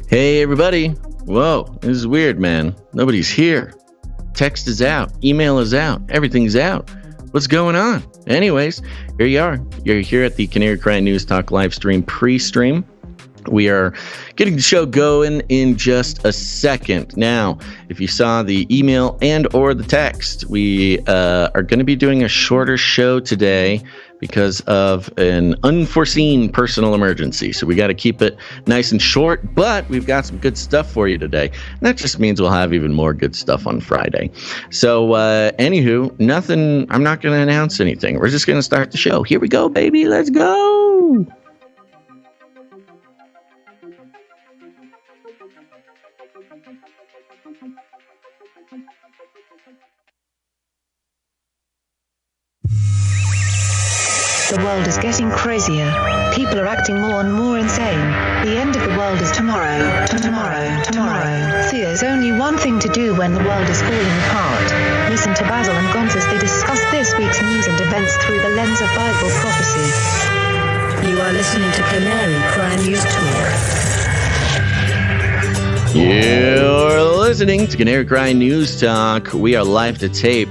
Hey, everybody. Whoa, this is weird, man. Nobody's here. Text is out. Email is out. Everything's out. What's going on? Anyways, here you are. You're here at the Canary Cry News Talk live stream pre-stream. We are getting the show going in just a second. Now, if you saw the email and or the text, we are going to be doing a shorter show today because of an unforeseen personal emergency. So we got to keep it nice and short, but we've got some good stuff for you today. And that just means we'll have even more good stuff on Friday. So anywho, nothing, I'm not going to announce anything. We're just going to start the show. Here we go, baby. Let's go. The world is getting crazier. People are acting more and more insane. The end of the world is tomorrow. Tomorrow. There's only one thing to do when the world is falling apart. Listen to Basil and Gonz as they discuss this week's news and events through the lens of Bible prophecy. You are listening to Canary Cry News Talk. You're listening to Canary Cry News Talk. We are live to tape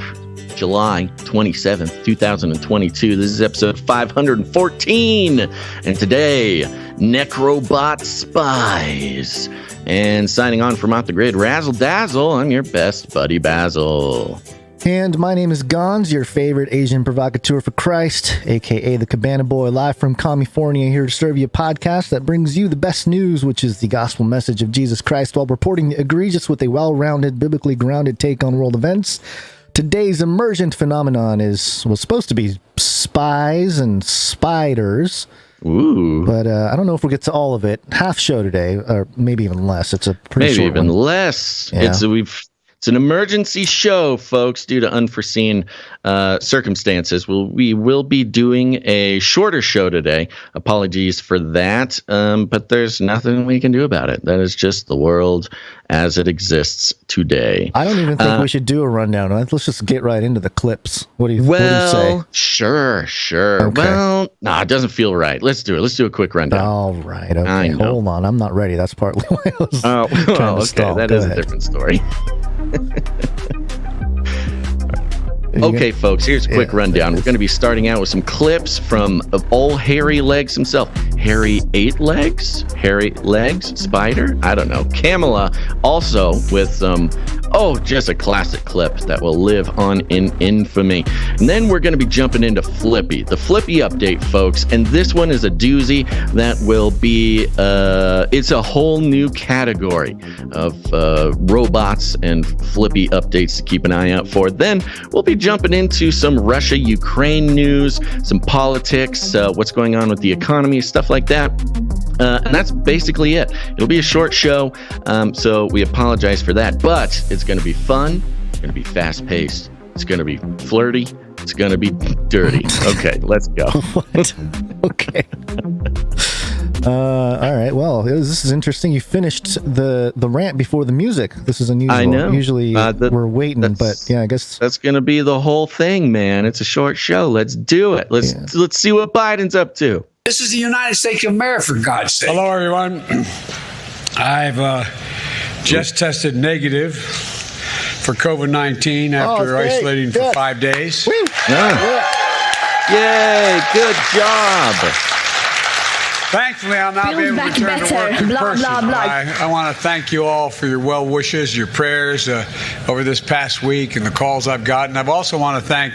July 27th, 2022. This is episode 514. And today, Necrobot Spies. And signing on from Off the Grid, Razzle Dazzle. I'm your best buddy, Basil. And my name is Gonz, your favorite Asian provocateur for Christ, a.k.a. the Cabana Boy, live from California, here to serve you a podcast that brings you the best news, which is the gospel message of Jesus Christ, while reporting the egregious with a well-rounded, biblically grounded take on world events. Today's emergent phenomenon was supposed to be spies and spiders. Ooh. But I don't know if we'll get to all of it. Half show today, or maybe even less. It's a pretty short one. Maybe even less. Yeah. It's an emergency show, folks, due to unforeseen circumstances. We will be doing a shorter show today. Apologies for that, but there's nothing we can do about it. That is just the world as it exists today. I don't even think we should do a rundown. Let's just get right into the clips. What do you say? Sure. Okay. Well, it doesn't feel right. Let's do it. Let's do a quick rundown. All right. Okay. Hold on. I'm not ready. That's partly why I was okay. Stall. That is a different story. Okay, folks, here's a quick rundown. We're going to be starting out with some clips from old Hairy Legs himself. Hairy 8 Legs? Hairy Legs? Spider? I don't know. Kamala, also with some, just a classic clip that will live on in infamy. And then we're going to be jumping into FLIPPY. The FLIPPY update, folks. And this one is a doozy that will be, it's a whole new category of robots and FLIPPY updates to keep an eye out for. Then we'll be jumping into some Russia-Ukraine news, some politics, what's going on with the economy, stuff like that. And that's basically it. It'll be a short show, so we apologize for that. But it's going to be fun. It's going to be fast-paced. It's going to be flirty. It's going to be dirty. Okay, let's go. What? Okay. All right. Well, this is interesting. You finished the rant before the music. This is unusual. I know. Usually we're waiting, but yeah, I guess that's going to be the whole thing, man. It's a short show. Let's do it. Let's see what Biden's up to. This is the United States of America, for God's sake. Hello, everyone. I've just tested negative for COVID-19 after isolating for 5 days. Yay, good job. Thankfully, I'll now be able to return to work in person. I want to thank you all for your well wishes, your prayers over this past week and the calls I've gotten. I also want to thank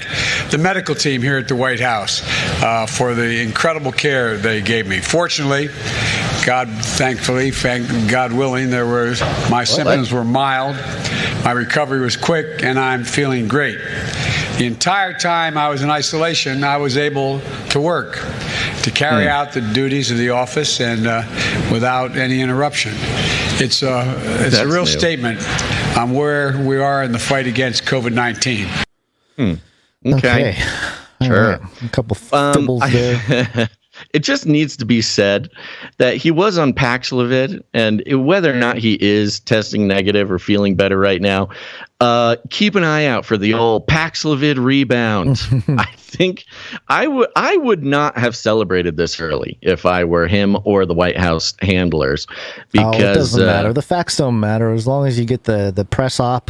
the medical team here at the White House for the incredible care they gave me. Fortunately, God willing, my symptoms were mild, my recovery was quick, and I'm feeling great. The entire time I was in isolation, I was able to work, to carry out the duties of the office and without any interruption. It's a real statement on where we are in the fight against COVID-19. Okay. Sure. Right. A couple fibbles there. It just needs to be said that he was on Paxlovid, and whether or not he is testing negative or feeling better right now, keep an eye out for the old Paxlovid rebound. I think I would not have celebrated this early if I were him or the White House handlers, because it doesn't matter. The facts don't matter as long as you get the press op.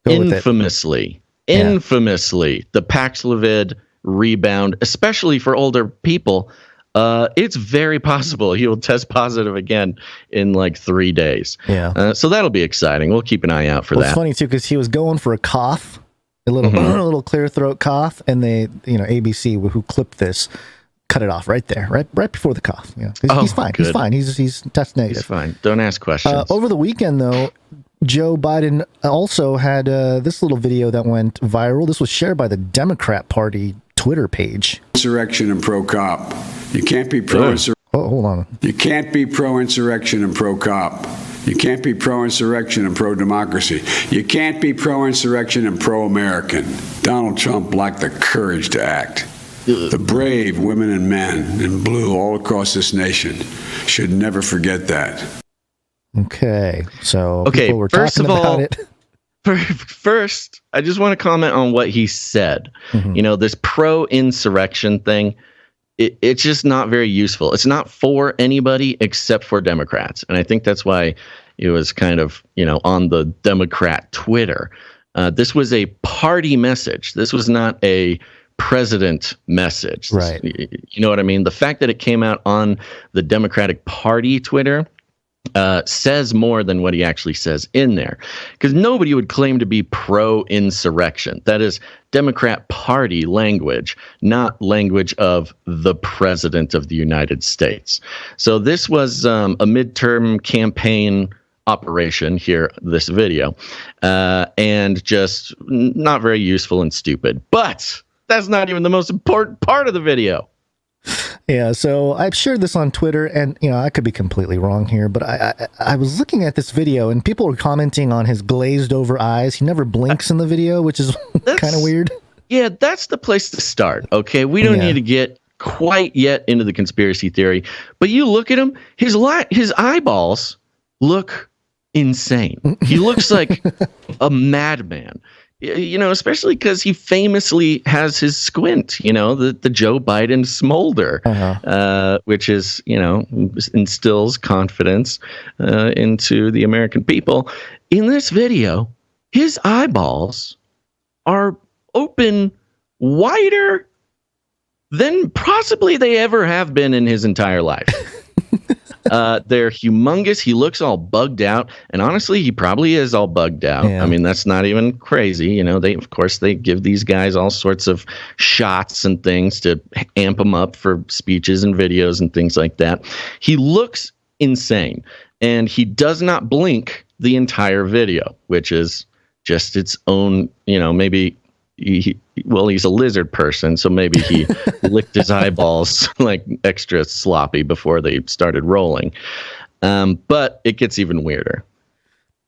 Infamously, the Paxlovid rebound, especially for older people. It's very possible he will test positive again in like 3 days. Yeah. So that'll be exciting. We'll keep an eye out for that. It's funny too, because he was going for a cough, a little clear throat cough, and they, ABC who clipped this, cut it off right there, right before the cough. Yeah. He's fine. Good. He's fine. He's test negative. He's fine. Don't ask questions. Over the weekend though, Joe Biden also had this little video that went viral. This was shared by the Democrat Party Twitter page. Insurrection and pro-cop. You can't be pro-insurrection. Oh, hold on. You can't be pro-insurrection and pro-cop. You can't be pro-insurrection and pro-democracy. You can't be pro-insurrection and pro-American. Donald Trump lacked the courage to act. The brave women and men in blue all across this nation should never forget that. Okay, so people were talking about it. First, I just want to comment on what he said. This pro-insurrection thing, it's just not very useful. It's not for anybody except for Democrats. And I think that's why it was kind of, on the Democrat Twitter. This was a party message. This was not a president message. Right. You know what I mean? The fact that it came out on the Democratic Party Twitter says more than what he actually says in there, because nobody would claim to be pro-insurrection. That is Democrat Party language, not language of the President of the United States. So this was a midterm campaign operation here, this video, and just not very useful and stupid. But that's not even the most important part of the video. Yeah, so I've shared this on Twitter, and I could be completely wrong here, but I was looking at this video, and people were commenting on his glazed over eyes. He never blinks in the video, which is kind of weird. Yeah, that's the place to start. Okay, we don't need to get quite yet into the conspiracy theory, but you look at him, his eyeballs look insane. He looks like a madman. Especially because he famously has his squint, the Joe Biden smolder, which is, instills confidence into the American people. In this video, his eyeballs are open wider than possibly they ever have been in his entire life. They're humongous. He looks all bugged out, and honestly, he probably is all bugged out. Yeah. I mean, that's not even crazy. They give these guys all sorts of shots and things to amp them up for speeches and videos and things like that. He looks insane, and he does not blink the entire video, which is just its own, maybe he's a lizard person, so maybe he licked his eyeballs like extra sloppy before they started rolling. But it gets even weirder.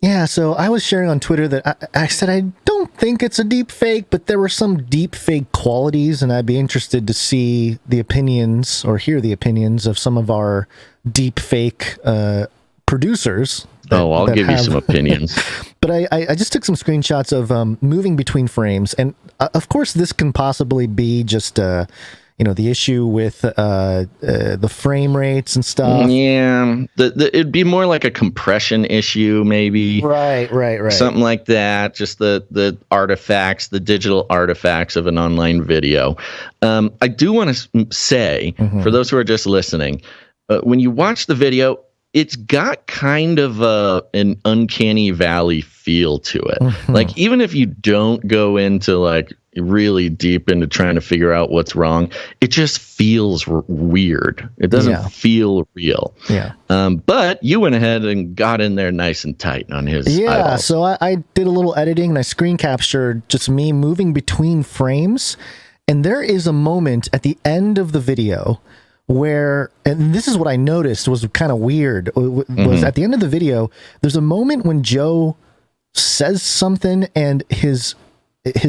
Yeah, so I was sharing on Twitter that I said I don't think it's a deep fake, but there were some deep fake qualities, and I'd be interested to see the opinions or hear the opinions of some of our deep fake producers. I'll give you some opinions. But I just took some screenshots of moving between frames, and of course this can possibly be just the issue with the frame rates and stuff. Yeah, it'd be more like a compression issue, maybe. Right. Something like that. Just the artifacts, the digital artifacts of an online video. I do want to say, for those who are just listening, when you watch the video, it's got kind of an uncanny valley feel to it. Like, even if you don't go into like really deep into trying to figure out what's wrong, it just feels weird. It doesn't feel real. Yeah. But you went ahead and got in there nice and tight on his eyeballs. So I did a little editing and I screen captured just me moving between frames. And there is a moment at the end of the video where, and this is what I noticed was kind of weird, was at the end of the video, there's a moment when Joe says something and his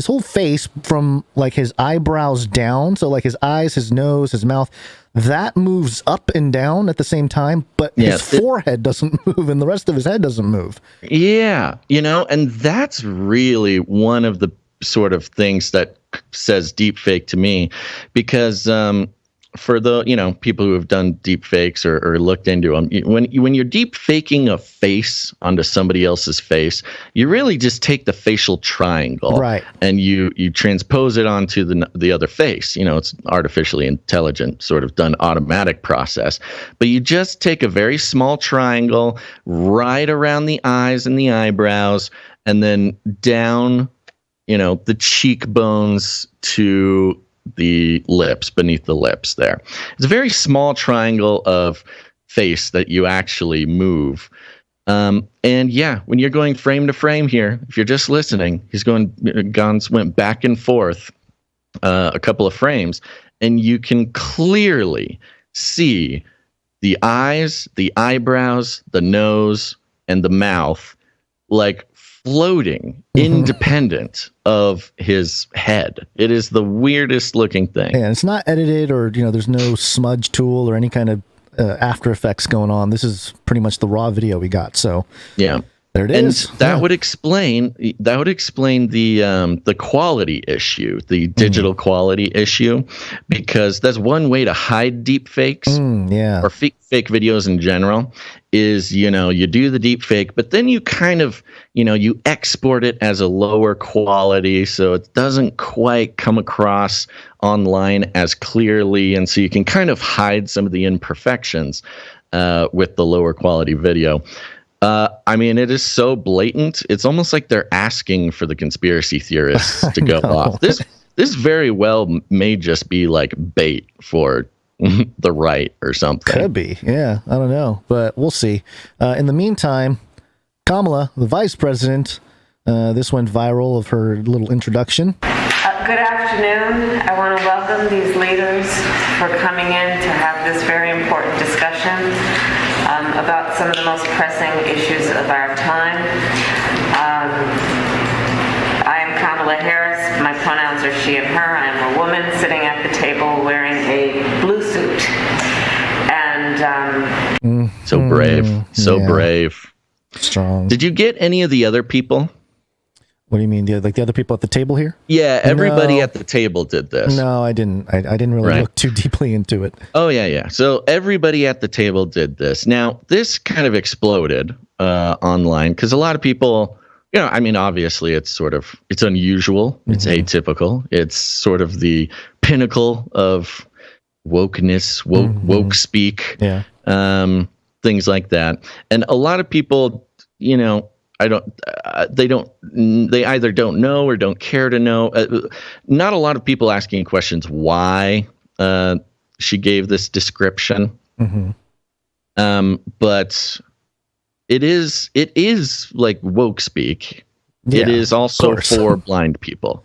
whole face from like his eyebrows down, so like his eyes, his nose, his mouth, that moves up and down at the same time, but his forehead doesn't move and the rest of his head doesn't move. Yeah, and that's really one of the sort of things that says deep fake to me, because for the people who have done deep fakes or looked into them, when you're deep faking a face onto somebody else's face, you really just take the facial triangle, right, and you transpose it onto the other face. It's artificially intelligent, sort of done automatic process, but you just take a very small triangle right around the eyes and the eyebrows, and then down the cheekbones to the lips, beneath the lips there. It's a very small triangle of face that you actually move. And yeah, when you're going frame to frame here, if you're just listening, Gons went back and forth a couple of frames, and you can clearly see the eyes, the eyebrows, the nose, and the mouth like floating independent of his head. It is the weirdest looking thing. Yeah, it's not edited or, there's no smudge tool or any kind of After Effects going on. This is pretty much the raw video we got. So yeah, there it is. And that would explain the quality issue, the digital quality issue, because that's one way to hide deep fakes or fake videos in general is, you do the deep fake, but then you kind of, you export it as a lower quality so it doesn't quite come across online as clearly. And so you can kind of hide some of the imperfections with the lower quality video. It is so blatant. It's almost like they're asking for the conspiracy theorists to go off. This very well may just be like bait for the right or something. Could be. Yeah, I don't know, but we'll see. In the meantime, Kamala, the vice president, this went viral of her little introduction. Good afternoon. I want to welcome these leaders for coming in to have this very important discussion about some of the most pressing issues of our time. I am Kamala Harris. My pronouns are she and her. I am a woman sitting at the table wearing a blue suit. And so brave. So brave. Strong. Did you get any of the other people? What do you mean? The other people at the table here? Yeah, everybody at the table did this. No, I didn't. I didn't really look too deeply into it. Oh, yeah. So everybody at the table did this. Now, this kind of exploded online because a lot of people, obviously it's unusual. It's atypical. It's sort of the pinnacle of wokeness, woke speak, things like that. And a lot of people, they either don't know or don't care to know. Not a lot of people asking questions why she gave this description. But it is like woke speak. Yeah, it is also for blind people.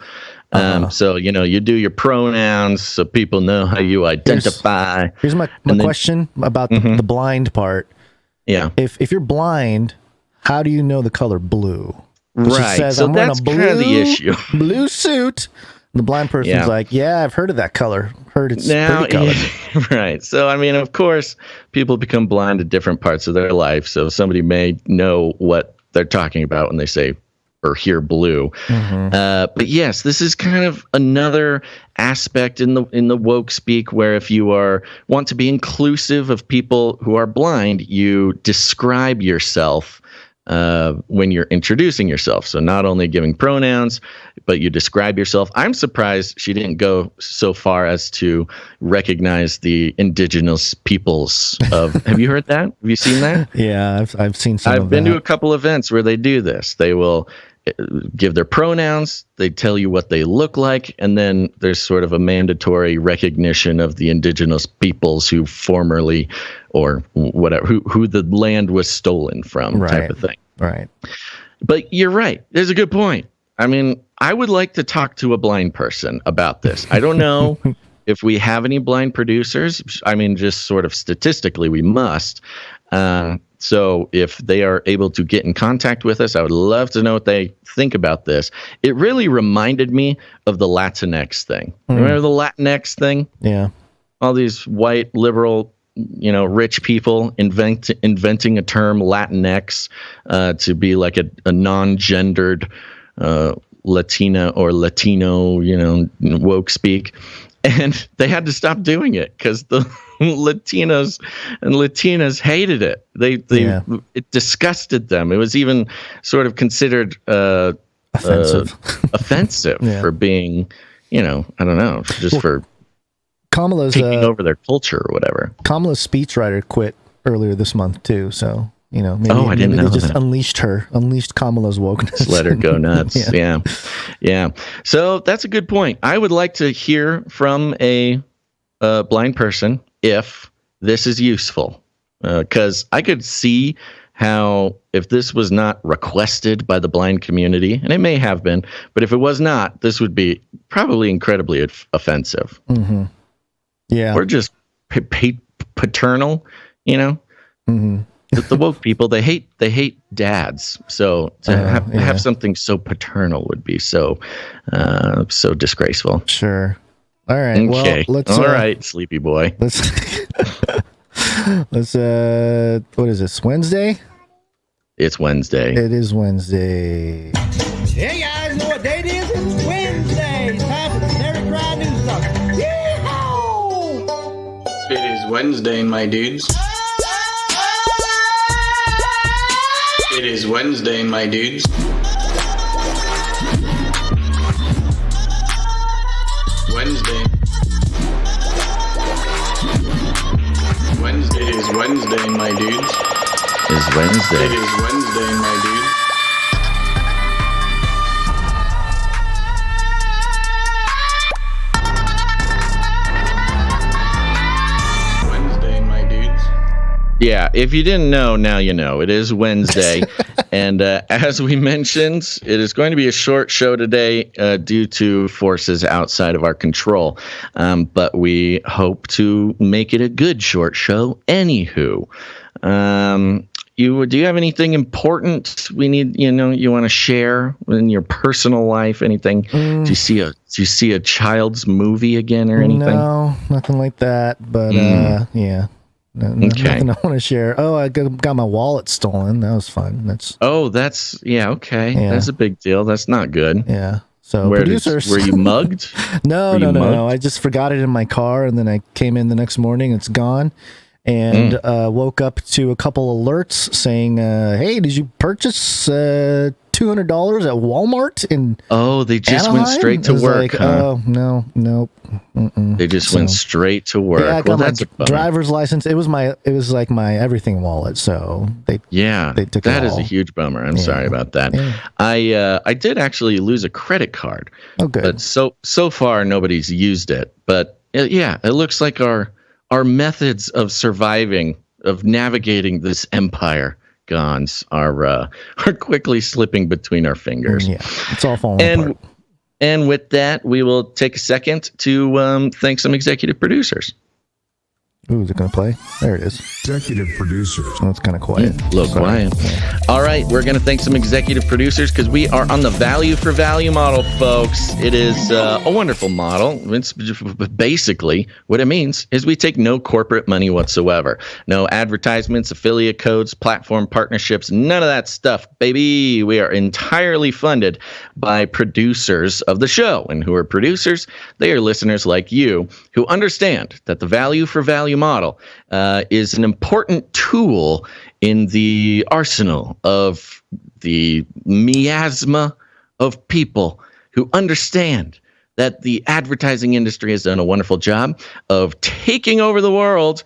So, you do your pronouns so people know how you identify. Here's my question about the blind part. Yeah. If you're blind, how do you know the color blue? But Right. She says, so I'm wearing that's a blue, kind of the issue. blue suit. And the blind person's like, yeah, I've heard of that color. Heard it's pretty color. Right. So, I mean, of course, people become blind at different parts of their life. So somebody may know what they're talking about when they say or hear blue. But yes, this is kind of another aspect in the woke speak where if you want to be inclusive of people who are blind, you describe yourself when you're introducing yourself. So not only giving pronouns, but you describe yourself. I'm surprised she didn't go so far as to recognize the indigenous peoples of. Have you heard that? Have you seen that? Yeah, I've seen some. I've been to a couple events where they do this. They will give their pronouns, they tell you what they look like, and then there's sort of a mandatory recognition of the indigenous peoples who formerly, or whatever, who the land was stolen from, type of thing. Right. But you're right. There's a good point. I mean, I would like to talk to a blind person about this. I don't know if we have any blind producers. I mean, just sort of statistically, we must. So if they are able to get in contact with us, I would love to know what they think about this. It really reminded me of the Latinx thing. Remember the Latinx thing? Yeah. All these white, liberal, rich people inventing a term Latinx to be like a non-gendered Latina or Latino, woke speak. And they had to stop doing it because the Latinos and Latinas hated it. It disgusted them. It was even sort of considered offensive for being, I don't know, just for Kamala's taking over their culture or whatever. Kamala's speechwriter quit earlier this month too, so maybe, I didn't know they just that. unleashed Kamala's wokeness. Just let her go nuts. Yeah. So that's a good point. I would like to hear from a blind person if this is useful, because I could see how if this was not requested by the blind community, and it may have been, but if it was not, this would be probably incredibly offensive. Mm-hmm. Yeah, or just paternal, The woke people, they hate dads. So to have something so paternal would be so disgraceful. Sure. All right. Okay. Well, all right, sleepy boy. Let's what is this? Wednesday? It's Wednesday. It is Wednesday. Hey guys, know what day it is? It's Wednesday. It's time for the Canary Cry News Talk. Yeehaw! It is Wednesday, my dudes. It is Wednesday, my dudes. Wednesday. It is Wednesday, my dudes. It's Wednesday. It is Wednesday, my dudes. Yeah, if you didn't know, now you know. It is Wednesday. And as we mentioned, it is going to be a short show today due to forces outside of our control. But we hope to make it a good short show anywho. Do you have anything important we need, you want to share in your personal life? Anything? Do you see a child's movie again or anything? No, nothing like that. But yeah. Nothing I want to share. Oh, I got my wallet stolen. That was fun. Okay. Yeah. That's a big deal. That's not good. Yeah. So producers, were you mugged? No. I just forgot it in my car, and then I came in the next morning. It's gone, and woke up to a couple alerts saying, "Hey, did you purchase $200 at Walmart in?" Oh, they just Anaheim? went straight to work. Oh no, nope. They just went straight to work. Yeah, I got my driver's license. It was like my everything wallet. So they took it that all. Is a huge bummer. I'm sorry about that. Yeah. I did actually lose a credit card. Oh, good. But so far nobody's used it. But it looks like our methods of surviving, of navigating this empire are quickly slipping between our fingers. Yeah, it's all falling apart. And with that, we will take a second to thank some executive producers. Ooh, is it going to play? There it is. Executive producers. Oh, it's kind of quiet. A little quiet. All right, we're going to thank some executive producers because we are on the value for value model, folks. It is a wonderful model. It's basically what it means is we take no corporate money whatsoever. No advertisements, affiliate codes, platform partnerships, none of that stuff, baby. We are entirely funded by producers of the show. And who are producers? They are listeners like you who understand that the value for value model is an important tool in the arsenal of the miasma of people who understand that the advertising industry has done a wonderful job of taking over the world,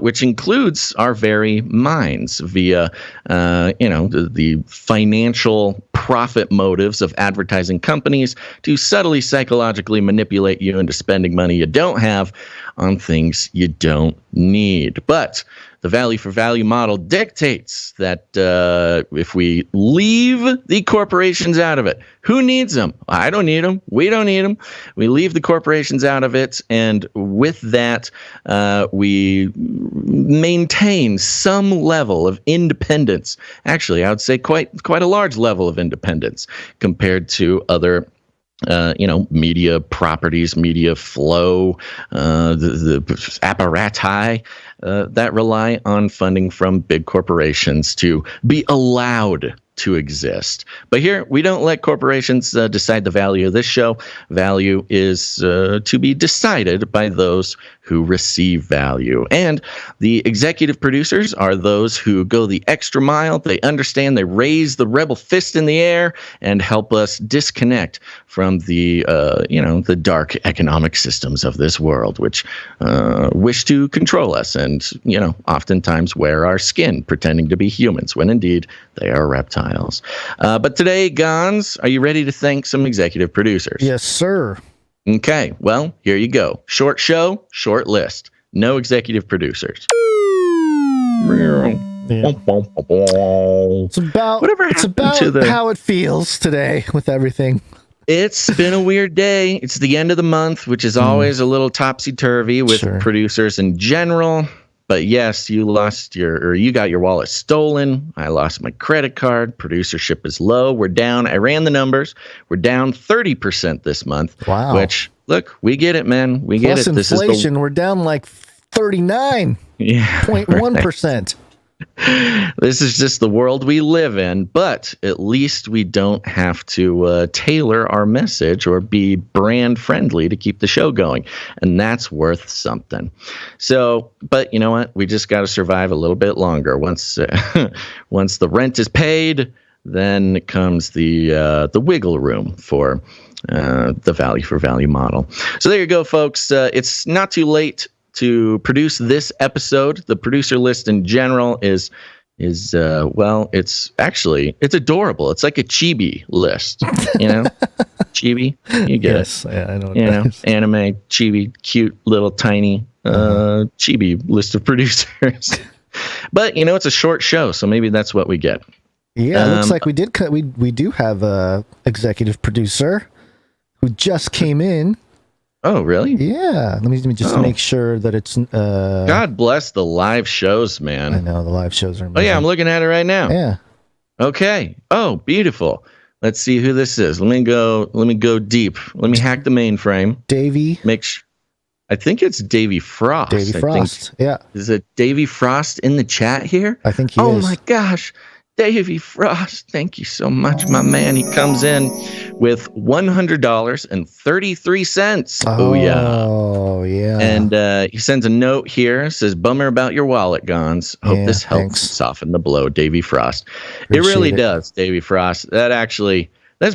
which includes our very minds via, the financial profit motives of advertising companies to subtly psychologically manipulate you into spending money you don't have on things you don't need. But the value for value model dictates that if we leave the corporations out of it, who needs them? I don't need them. We don't need them. We leave the corporations out of it. And with that, we maintain some level of independence. Actually, I would say quite a large level of independence compared to other media properties, media flow, the apparati that rely on funding from big corporations to be allowed to exist. But here, we don't let corporations decide the value of this show. Value is to be decided by those who receive value. And the executive producers are those who go the extra mile. They understand, they raise the rebel fist in the air and help us disconnect from the dark economic systems of this world, which wish to control us and, oftentimes wear our skin pretending to be humans when indeed they are reptiles. But today, Gons, are you ready to thank some executive producers? Yes, sir. Okay, well, here you go. Short show, short list. No executive producers. Yeah. It's about how it feels today with everything. It's been a weird day. It's the end of the month, which is always a little topsy-turvy with producers in general. But yes, you got your wallet stolen. I lost my credit card. Producership is low. We're down. I ran the numbers. We're down 30% this month. Wow. Which, look, we get it, man. We get Plus it. This inflation, we're down like 39.1%. This is just the world we live in, but at least we don't have to tailor our message or be brand friendly to keep the show going. And that's worth something. So, but you know what? We just got to survive a little bit longer. Once the rent is paid, then comes the wiggle room for the value for value model. So there you go, folks. It's not too late to produce this episode. The producer list in general is it's adorable. It's like a chibi list, chibi. You get it. Yeah, I know. Anime chibi, cute little tiny chibi list of producers. But it's a short show, so maybe that's what we get. Yeah, it looks like we do have a executive producer who just came in. Oh, really? Yeah. Let me just make sure that it's... God bless the live shows, man. I know, the live shows are amazing. Oh, yeah, I'm looking at it right now. Yeah. Okay. Oh, beautiful. Let's see who this is. Let me go deep. Let me hack the mainframe. Davey. I think it's Davey Frost. Yeah. Is it Davey Frost in the chat here? I think he is. Oh, my gosh. Davey Frost, thank you so much, my man. He comes in with $100.33. Oh, yeah. Oh, yeah. And he sends a note here. Says, bummer about your wallet, Gons. Hope this helps soften the blow, Davey Frost. It really does, Davey Frost. That's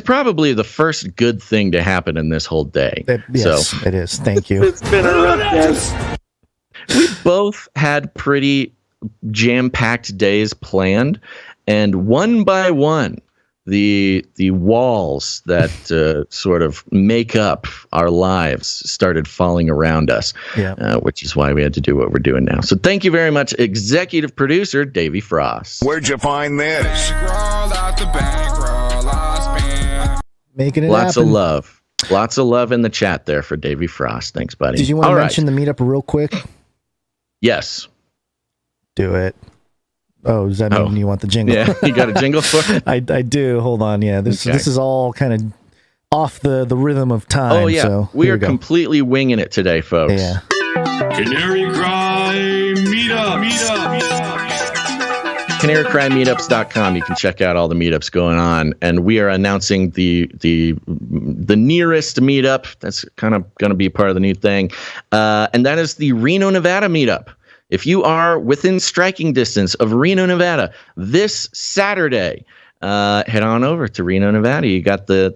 probably the first good thing to happen in this whole day. Yes, it is. Thank you. It's been a rough day. We both had pretty jam-packed days planned. And one by one, the walls that sort of make up our lives started falling around us, which is why we had to do what we're doing now. So thank you very much, executive producer Davey Frost. Where'd you find this? Making it Lots happen. of love. Lots of love in the chat there for Davey Frost. Thanks, buddy. Did you want to mention the meetup real quick? Yes. Do it. Oh, does that mean you want the jingle? Yeah, you got a jingle for it? I do. Hold on. Yeah, this is all kind of off the rhythm of time. Oh, yeah. So we are completely winging it today, folks. Yeah. Canary Cry Meetup. CanaryCryMeetups.com. You can check out all the meetups going on, and we are announcing the nearest meetup. That's kind of going to be part of the new thing, and that is the Reno, Nevada meetup. If you are within striking distance of Reno, Nevada, this Saturday, head on over to Reno, Nevada. You got the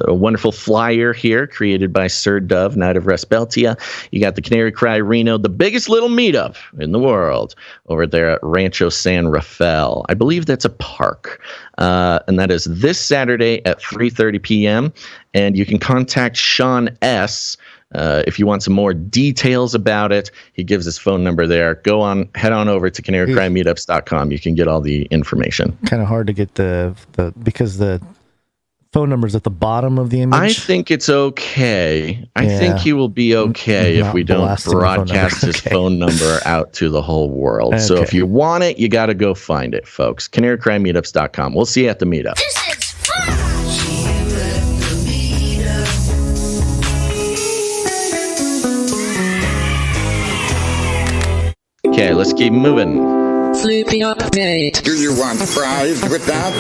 wonderful flyer here created by Sir Dove, Knight of Respeltia. You got the Canary Cry Reno, the biggest little meetup in the world, over there at Rancho San Rafael. I believe that's a park, and that is this Saturday at 3:30 p.m. And you can contact Sean S. If you want some more details about it. He gives his phone number there. Head on over to CanaryCryMeetups.com. You can get all the information. Kind of hard to get because the phone number's at the bottom of the image. I think it's okay. I think he will be okay if we don't broadcast his phone number out to the whole world. Okay. So if you want it, you got to go find it, folks. CanaryCryMeetups.com. We'll see you at the meetup. This is fun! Okay, let's keep moving. Flippy update. Do you want fries with that?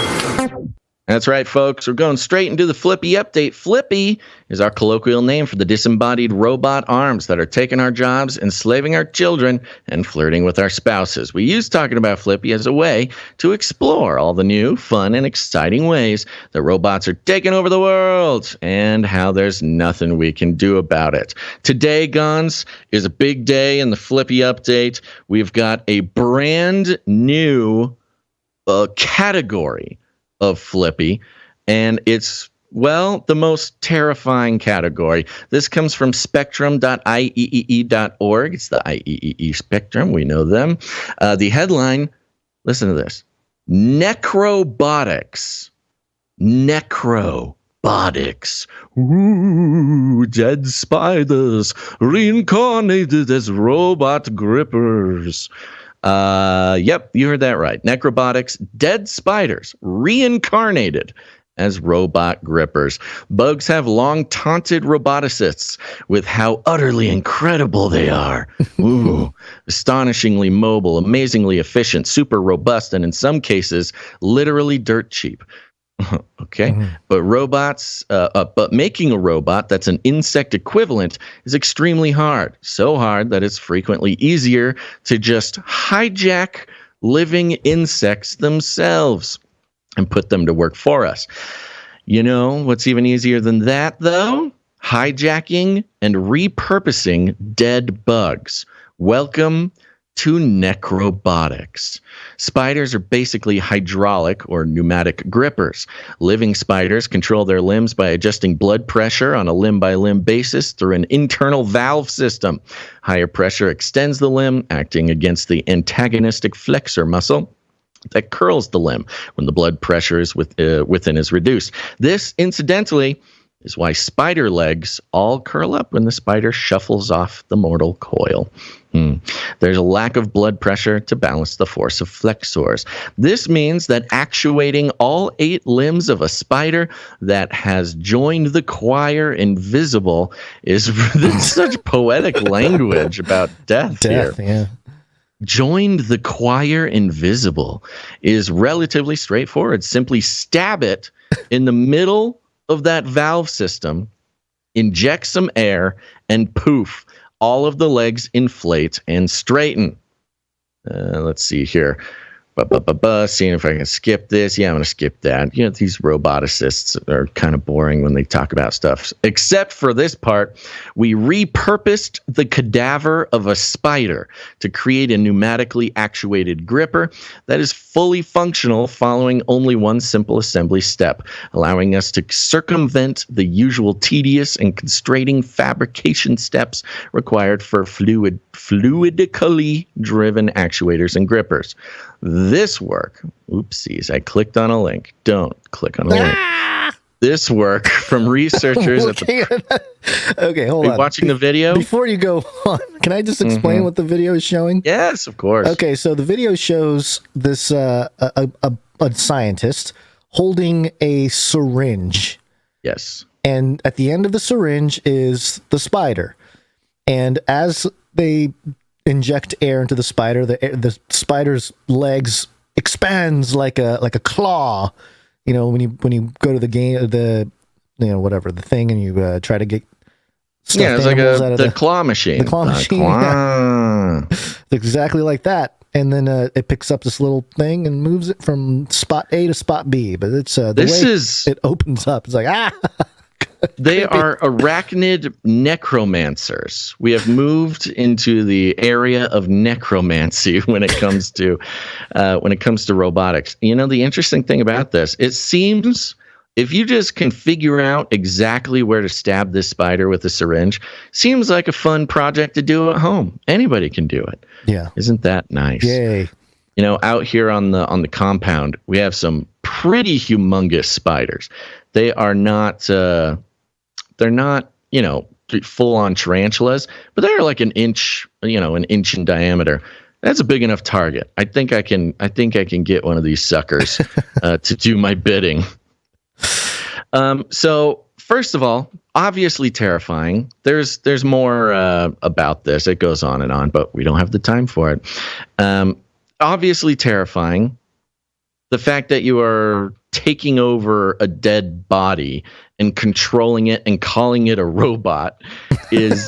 That's right, folks. We're going straight into the Flippy update. Flippy is our colloquial name for the disembodied robot arms that are taking our jobs, enslaving our children, and flirting with our spouses. We use talking about Flippy as a way to explore all the new, fun, and exciting ways that robots are taking over the world and how there's nothing we can do about it. Today, Gons, is a big day in the Flippy update. We've got a brand new category of Flippy, and it's, well, the most terrifying category. This comes from spectrum.ieee.org. It's the IEEE Spectrum. We know them. The headline, listen to this: Necrobotics. Necrobotics. Ooh, dead spiders reincarnated as robot grippers. Yep, you heard that right. Necrobotics, dead spiders, reincarnated as robot grippers. Bugs have long taunted roboticists with how utterly incredible they are. Ooh, astonishingly mobile, amazingly efficient, super robust, and in some cases, literally dirt cheap. Okay, but making a robot that's an insect equivalent is extremely hard. So hard that it's frequently easier to just hijack living insects themselves and put them to work for us. You know what's even easier than that, though? Hijacking and repurposing dead bugs. Welcome to Necrobotics. Spiders are basically hydraulic or pneumatic grippers. Living spiders control their limbs by adjusting blood pressure on a limb-by-limb basis through an internal valve system. Higher pressure extends the limb, acting against the antagonistic flexor muscle that curls the limb when the blood pressure is within is reduced. This, incidentally, is why spider legs all curl up when the spider shuffles off the mortal coil. There's a lack of blood pressure to balance the force of flexors. This means that actuating all 8 limbs of a spider that has joined the choir invisible is such poetic language about death here. Yeah. Joined the choir invisible is relatively straightforward. Simply stab it in the middle of that valve system, inject some air, and poof, all of the legs inflate and straighten. Let's see here. Seeing if I can skip this. Yeah, I'm going to skip that. You know, these roboticists are kind of boring when they talk about stuff. Except for this part, we repurposed the cadaver of a spider to create a pneumatically actuated gripper that is fully functional following only one simple assembly step, allowing us to circumvent the usual tedious and constraining fabrication steps required for fluidically driven actuators and grippers. This work, oopsies, I clicked on a link. Don't click on a link. this work from researchers at the... Okay, hold on. Are you watching the video? Before you go on, can I just explain what the video is showing? Yes, of course. Okay, so the video shows this a scientist holding a syringe. Yes. And at the end of the syringe is the spider. And as they inject air into the spider, the spider's legs expands like a claw. You know, when you go to the game, the thing, and you try to get it's like the claw machine. The claw machine. Claw. It's exactly like that. And then it picks up this little thing and moves it from spot A to spot B. But it's it opens up. It's like They are arachnid necromancers. We have moved into the area of necromancy when it comes to robotics. You know, the interesting thing about this, it seems if you just can figure out exactly where to stab this spider with a syringe, seems like a fun project to do at home. Anybody can do it. Yeah, isn't that nice? Yay! You know, out here on the compound, we have some pretty humongous spiders. They are not. They're not, full-on tarantulas, but they're like an inch in diameter. That's a big enough target. I think I can get one of these suckers to do my bidding. So first of all, obviously terrifying. There's more about this. It goes on and on, but we don't have the time for it. Obviously terrifying. The fact that you are taking over a dead body and controlling it and calling it a robot is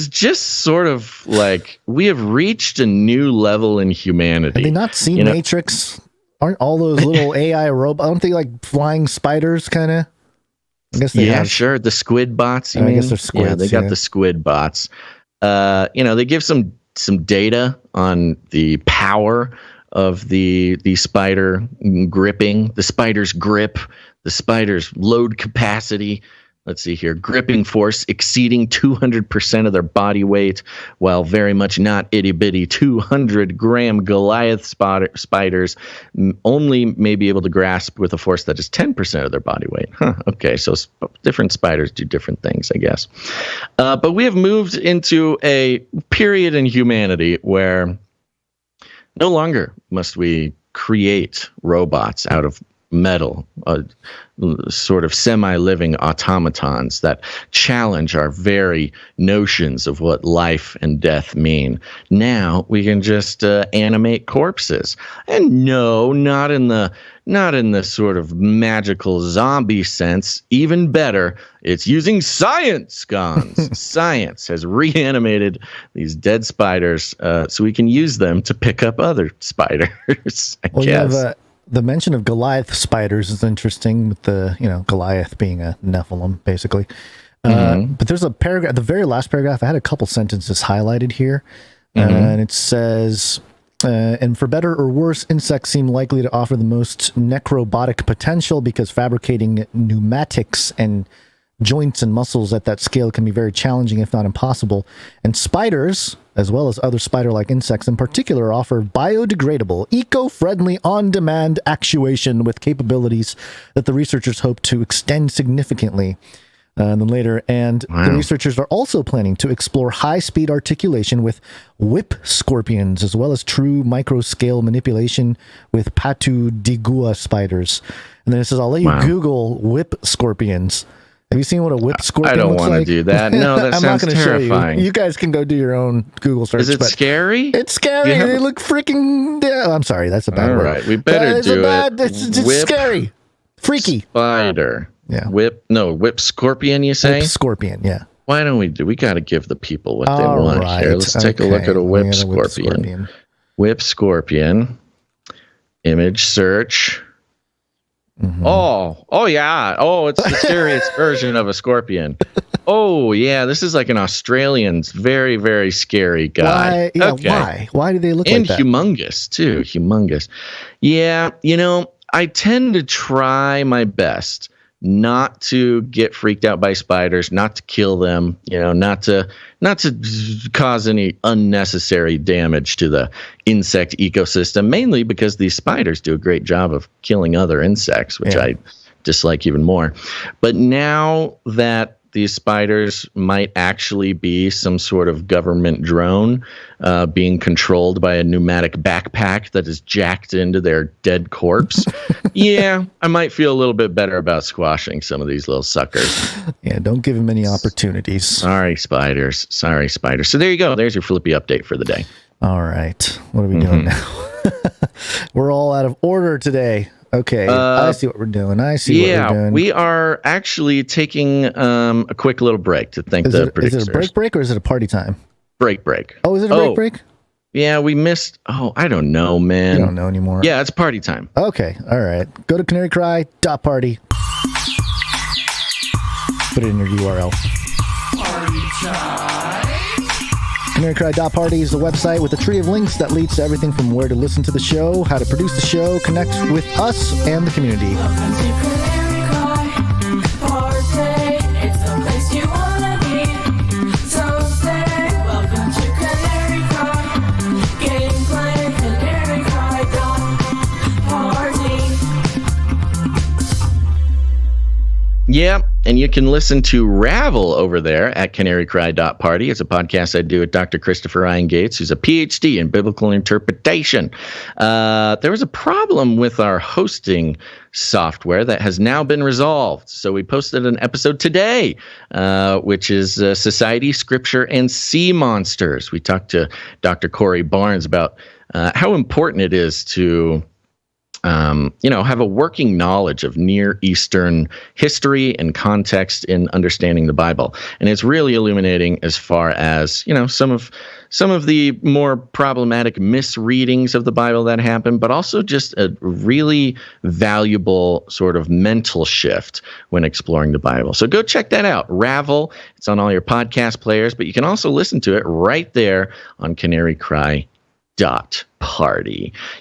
just sort of like we have reached a new level in humanity. Have they not seen Matrix? Aren't all those little AI robots? Aren't they like flying spiders kind of? I guess they have. Sure. The squid bots. I guess they're squids. Yeah, they got the squid bots. They give some data on the power of the spider gripping, the spider's grip, the spider's load capacity. Let's see here. Gripping force exceeding 200% of their body weight, while very much not itty-bitty 200-gram Goliath spiders only may be able to grasp with a force that is 10% of their body weight. Okay, so different spiders do different things, I guess. But we have moved into a period in humanity where no longer must we create robots out of metal, sort of semi-living automatons that challenge our very notions of what life and death mean. Now we can just animate corpses, and no, not in the sort of magical zombie sense. Even better, it's using science, Gons. Science has reanimated these dead spiders, so we can use them to pick up other spiders. I guess. The mention of Goliath spiders is interesting, with the Goliath being a Nephilim, basically. But there's a paragraph, the very last paragraph. I had a couple sentences highlighted here, and it says, and for better or worse, insects seem likely to offer the most necrobotic potential because fabricating pneumatics and joints and muscles at that scale can be very challenging, if not impossible. And spiders, as well as other spider-like insects in particular, offer biodegradable, eco-friendly, on-demand actuation with capabilities that the researchers hope to extend significantly then later. And the researchers are also planning to explore high-speed articulation with whip scorpions, as well as true micro-scale manipulation with Patu digua spiders. And then it says, I'll let you Google whip scorpions. Have you seen what a whip scorpion looks like? I don't want to do that. No, that sounds terrifying. Show you. You guys can go do your own Google search. Is it scary? It's scary. They look freaking... I'm sorry, that's a bad word. All right, we better do it. It's scary. Freaky. Spider. Yeah. Whip scorpion, you say? Whip scorpion, yeah. Why don't we got to give the people what they want here. Let's take a look at a whip scorpion. Whip scorpion. Image search. Oh yeah. Oh, it's the serious version of a scorpion. Oh yeah, this is like an Australian's very, very scary guy. Why? Yeah, why do they look like that? And humongous too. Humongous. Yeah, I tend to try my best not to get freaked out by spiders, not to kill them, not to cause any unnecessary damage to the insect ecosystem, mainly because these spiders do a great job of killing other insects, which I dislike even more. But now that these spiders might actually be some sort of government drone being controlled by a pneumatic backpack that is jacked into their dead corpse. Yeah, I might feel a little bit better about squashing some of these little suckers. Yeah, don't give them any opportunities. Sorry, spiders. Sorry, spiders. So there you go. There's your Flippy update for the day. All right. What are we doing now? We're all out of order today. Okay, I see what we're doing. I see what we're doing. We are actually taking a quick little break to thank the producers. Is it a break or is it a party time? Break. Oh, is it a break? Yeah, we missed. Oh, I don't know, man. You don't know anymore. Yeah, it's party time. Okay, all right. Go to canarycry.party. Put it in your URL. Party time. Canarycry.party is the website with a tree of links that leads to everything from where to listen to the show, how to produce the show, connect with us and the community. Yep, and you can listen to Ravel over there at canarycry.party. It's a podcast I do with Dr. Christopher Ryan Gates, who's a PhD in biblical interpretation. There was a problem with our hosting software that has now been resolved. So we posted an episode today, which is Society, Scripture, and Sea Monsters. We talked to Dr. Corey Barnes about how important it is to have a working knowledge of Near Eastern history and context in understanding the Bible. And it's really illuminating as far as, some of the more problematic misreadings of the Bible that happen, but also just a really valuable sort of mental shift when exploring the Bible. So go check that out. Ravel, it's on all your podcast players, but you can also listen to it right there on canarycry.party.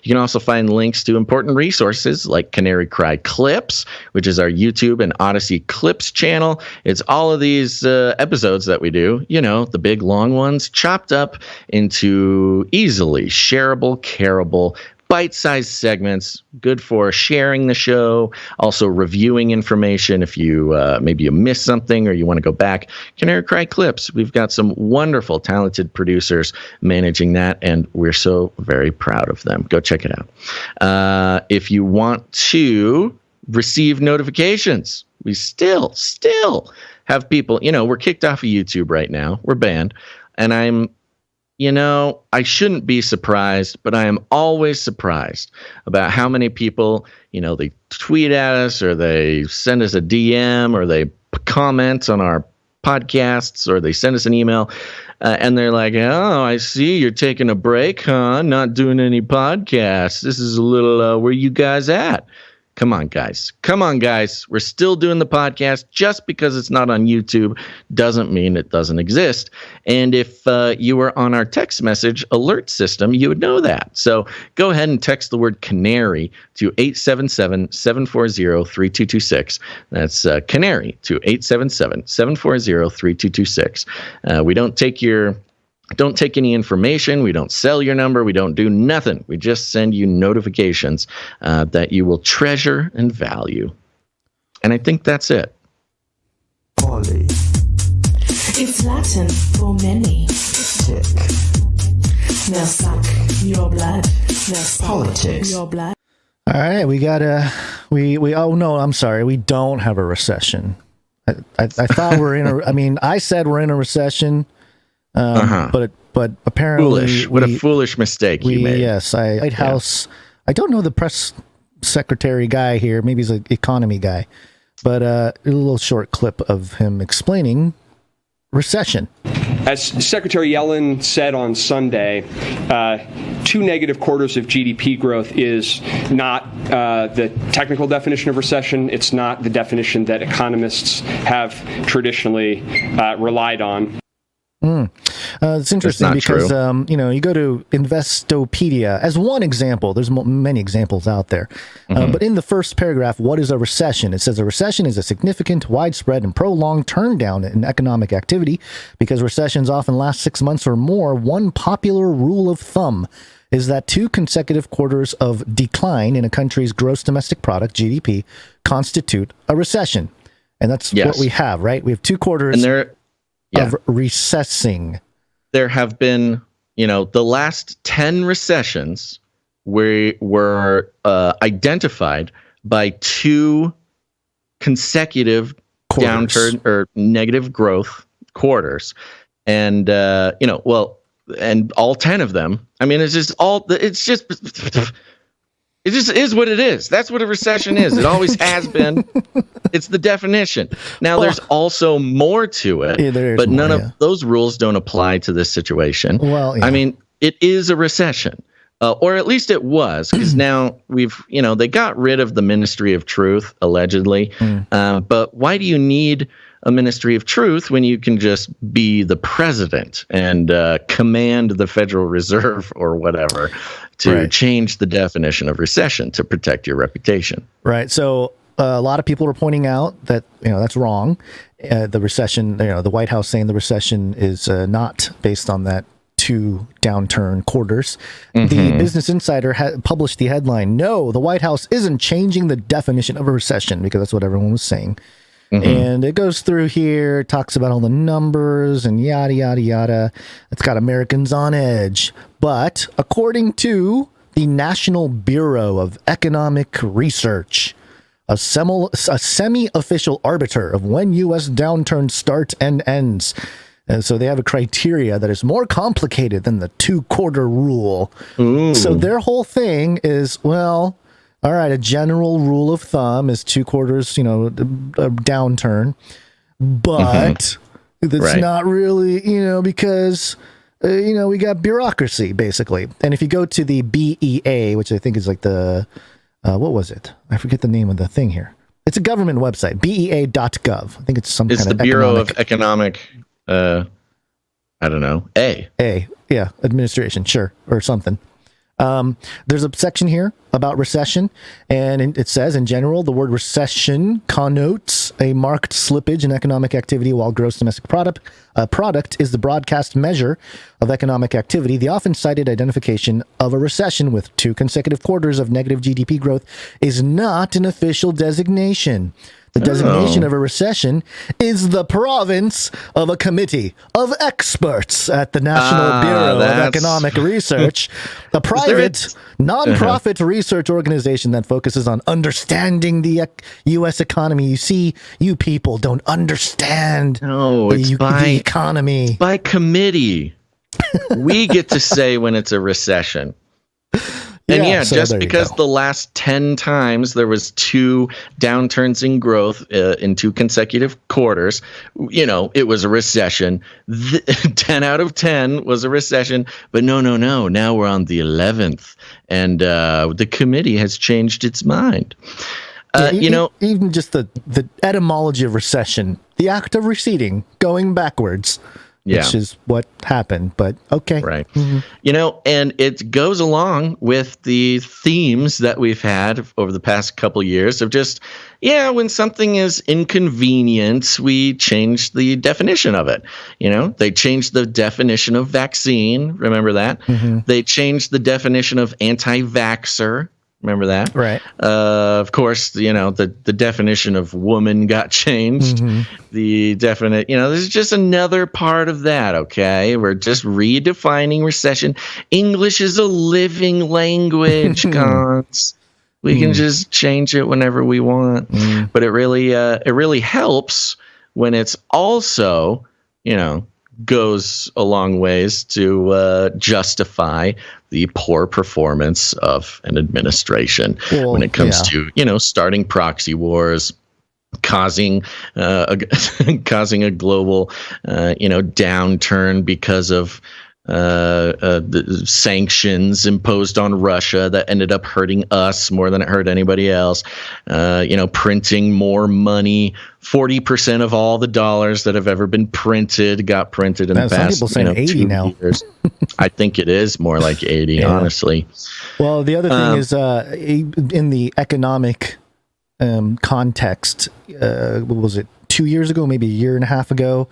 You can also find links to important resources like Canary Cry Clips, which is our YouTube and Odyssey Clips channel. It's all of these episodes that we do, the big long ones, chopped up into easily shareable, careable, bite-sized segments, good for sharing the show, also reviewing information if you maybe you missed something or you want to go back. Canary Cry Clips, we've got some wonderful, talented producers managing that, and we're so very proud of them. Go check it out. If you want to receive notifications, we still have people, we're kicked off of YouTube right now. We're banned, and I shouldn't be surprised, but I am always surprised about how many people, they tweet at us or they send us a DM or they comment on our podcasts or they send us an email and they're like, oh, I see you're taking a break, huh? Not doing any podcasts. This is a little, where you guys at? Come on, guys. We're still doing the podcast. Just because it's not on YouTube doesn't mean it doesn't exist. And if you were on our text message alert system, you would know that. So go ahead and text the word Canary to 877-740-3226. That's Canary to 877-740-3226. We don't take any information. We don't sell your number. We don't do nothing. We just send you notifications that you will treasure and value. And I think that's it. Poly. It's Latin for many. Tick. Now suck your blood. Now suck Politics. your blood. All right, we got I'm sorry, we don't have a recession. I thought we're in I said we're in a recession. But apparently, foolish. What a foolish mistake you made. Yes, White House. I don't know the press secretary guy here. Maybe he's an economy guy, but a little short clip of him explaining recession. As Secretary Yellen said on Sunday, 2 negative quarters of GDP growth is not the technical definition of recession. It's not the definition that economists have traditionally relied on. It's interesting because, you go to Investopedia as one example. There's many examples out there. But in the first paragraph, what is a recession? It says a recession is a significant, widespread, and prolonged turndown in economic activity. Because recessions often last 6 months or more, one popular rule of thumb is that 2 consecutive quarters of decline in a country's gross domestic product, GDP, constitute a recession. And that's what we have, right? We have 2 quarters of recessing. There have been, the last 10 recessions were identified by 2 consecutive downturn or negative growth quarters. And, and all 10 of them, it just is what it is. That's what a recession is. It always has been. It's the definition. Now, there's also more to it, but none of those rules don't apply to this situation. Well, it is a recession. Or at least it was, because now they got rid of the Ministry of Truth, allegedly. But why do you need a Ministry of Truth when you can just be the president and command the Federal Reserve or whatever to change the definition of recession to protect your reputation? Right. So a lot of people are pointing out that, that's wrong. The recession, the White House saying the recession is not based on that 2 downturn quarters. The Business Insider published the headline, "No, the White House isn't changing the definition of a recession," because that's what everyone was saying. And it goes through here, talks about all the numbers and yada, yada, yada. It's got Americans on edge. But according to the National Bureau of Economic Research, a semi-official arbiter of when U.S. downturn starts and ends. And so they have a criteria that is more complicated than the 2-quarter rule. So their whole thing is, well, all right, a general rule of thumb is 2 quarters, a downturn, but it's not really, because, we got bureaucracy, basically. And if you go to the BEA, which I think is like the, what was it? I forget the name of the thing here. It's a government website, bea.gov. I think it's some kind of the Bureau of Economic, I don't know, administration, sure, or something. There's a section here about recession, and it says, in general, the word recession connotes a marked slippage in economic activity while gross domestic product is the broadcast measure of economic activity. The often cited identification of a recession with 2 consecutive quarters of negative GDP growth is not an official designation. The designation of a recession is the province of a committee of experts at the National Bureau of Economic Research, a private, non-profit research organization that focuses on understanding the U.S. economy. You see, you people don't understand the economy. It's by committee. We get to say when it's a recession. And so just because the last 10 times there was 2 downturns in growth in 2 consecutive quarters, it was a recession. 10 out of 10 was a recession. But no. Now we're on the 11th, and the committee has changed its mind. Even just the etymology of recession, the act of receding, going backwards. Which is what happened, but okay. Right. And it goes along with the themes that we've had over the past couple of years of just, when something is inconvenient, we change the definition of it. They changed the definition of vaccine. Remember that? They changed the definition of anti-vaxxer. Remember that? Right. Of course, the definition of woman got changed. The definite, this is just another part of that, okay? We're just redefining recession. English is a living language, Gons. We can just change it whenever we want. But it really helps when it's also, goes a long ways to justify the poor performance of an administration when it comes to, starting proxy wars, causing a global, downturn because of the sanctions imposed on Russia that ended up hurting us more than it hurt anybody else. Printing more money. 40% of all the dollars that have ever been printed got printed in the past. Some people saying 80 2 now. years. I think it is more like 80, honestly. Well, the other thing is in the economic context, what was it, 2 years ago, maybe a year and a half ago?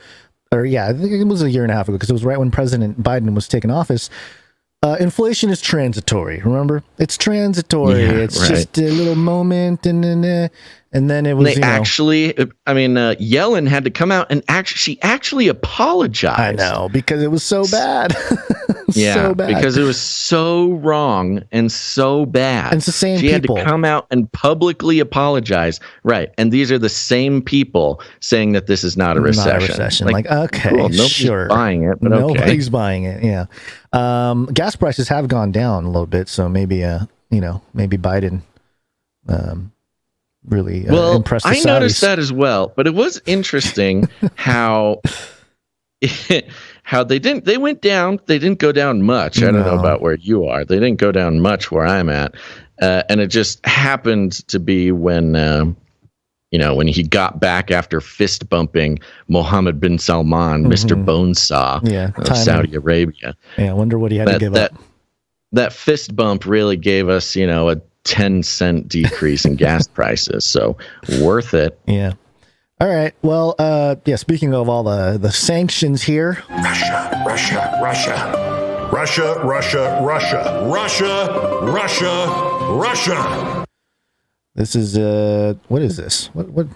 I think it was a year and a half ago, because it was right when President Biden was taking office. inflation is transitory. Remember, it's transitory. Yeah, it's right. just a little moment, and then it was. They actually, Yellen had to come out and she actually apologized. I know, because it was so bad. Yeah, so bad. because it was so wrong and so bad. And it's the same she people. had to come out and publicly apologize. Right. And these are the same people saying that this is not a recession. Not a recession. Like okay, cool. Nobody's sure. buying it, but Nobody's buying it. Yeah. Gas prices have gone down a little bit, so maybe maybe Biden really impressed the Saudis. I noticed that as well, but it was interesting how they went down. They didn't go down much. I don't know about where you are. They didn't go down much where I'm at, and it just happened to be when when he got back after fist bumping Mohammed bin Salman, Mr. Bonesaw of Saudi Arabia. Yeah, I wonder what he had to give up. That fist bump really gave us a 10-cent decrease in gas prices, so worth it. Yeah. All right. Well, speaking of all the sanctions here. Russia. This is what is this? What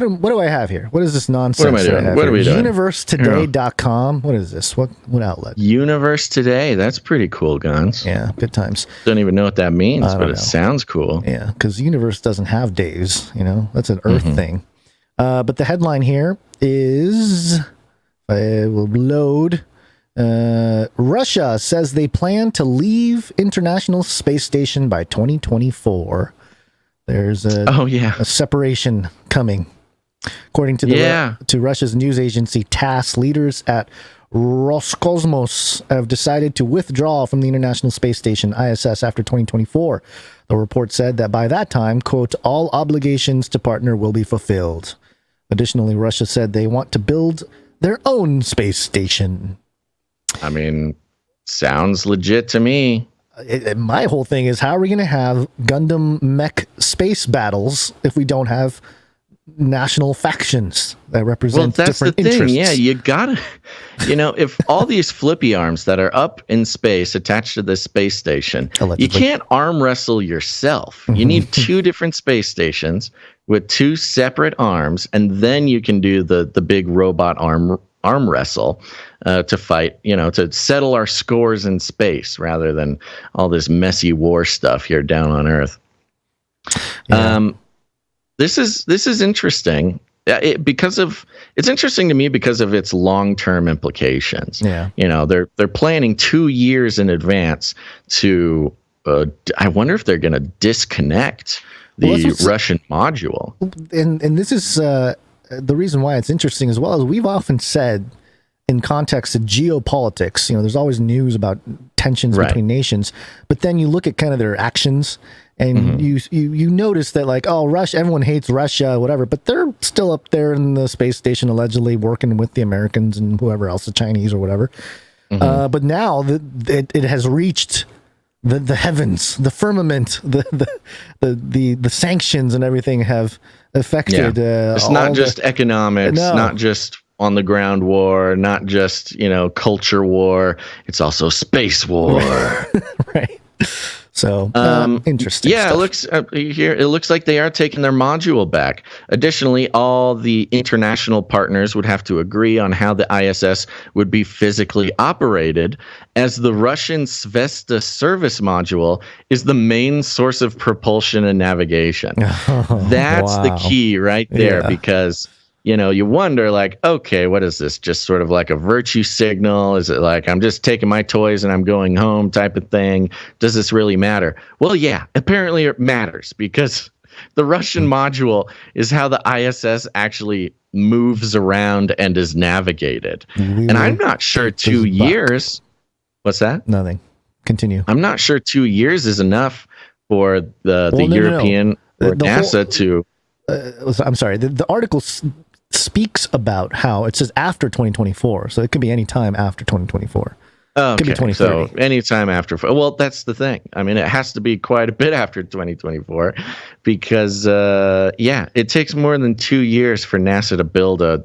do I have here? What is this nonsense? What am I doing? What are we doing? Universetoday.com. What is this? What outlet? Universe Today. That's pretty cool, Guns. Yeah, good times. Don't even know what that means, but it sounds cool. Yeah, because universe doesn't have days. That's an Earth thing. But the headline here is, I will load. Russia says they plan to leave International Space Station by 2024. There's a separation coming. According to to Russia's news agency TASS, leaders at Roscosmos have decided to withdraw from the International Space Station ISS after 2024. The report said that by that time, quote, all obligations to partner will be fulfilled. Additionally, Russia said they want to build their own space station. I mean, sounds legit to me. My whole thing is, how are we going to have Gundam mech space battles if we don't have national factions that represent different interests? Yeah, you gotta, if all these flippy arms that are up in space attached to the space station, you can't arm wrestle yourself. You need two different space stations with two separate arms, and then you can do the big robot arm wrestle to fight, to settle our scores in space rather than all this messy war stuff here down on Earth. Yeah. This is interesting. It's interesting to me because of its long-term implications. Yeah. They're planning 2 years in advance to. I wonder if they're going to disconnect the Russian module. And this is the reason why it's interesting as well. As we've often said, in context of geopolitics, there's always news about tensions between nations, but then you look at kind of their actions. And you notice that, like, Russia, everyone hates Russia, whatever, but they're still up there in the space station, allegedly working with the Americans and whoever else, the Chinese or whatever. But now it has reached the heavens, the firmament, the sanctions and everything have affected. Yeah. It's not just economics, not just on the ground war, not just culture war. It's also space war. Right. So interesting. Yeah, stuff. It looks like they are taking their module back. Additionally, all the international partners would have to agree on how the ISS would be physically operated, as the Russian Svesta service module is the main source of propulsion and navigation. That's the key right there, because you wonder, like, okay, what is this? Just sort of like a virtue signal? Is it like I'm just taking my toys and I'm going home type of thing? Does this really matter? Well, yeah, apparently it matters, because the Russian module is how the ISS actually moves around and is navigated. And I'm not sure 2 years. What's that? Nothing. Continue. I'm not sure 2 years is enough for the European or NASA to. I'm sorry. The article speaks about how it says after 2024, so it could be any time after 2024. Oh, it could be 2030. So any time after. Well, that's the thing. I mean, it has to be quite a bit after 2024, because it takes more than 2 years for NASA to build a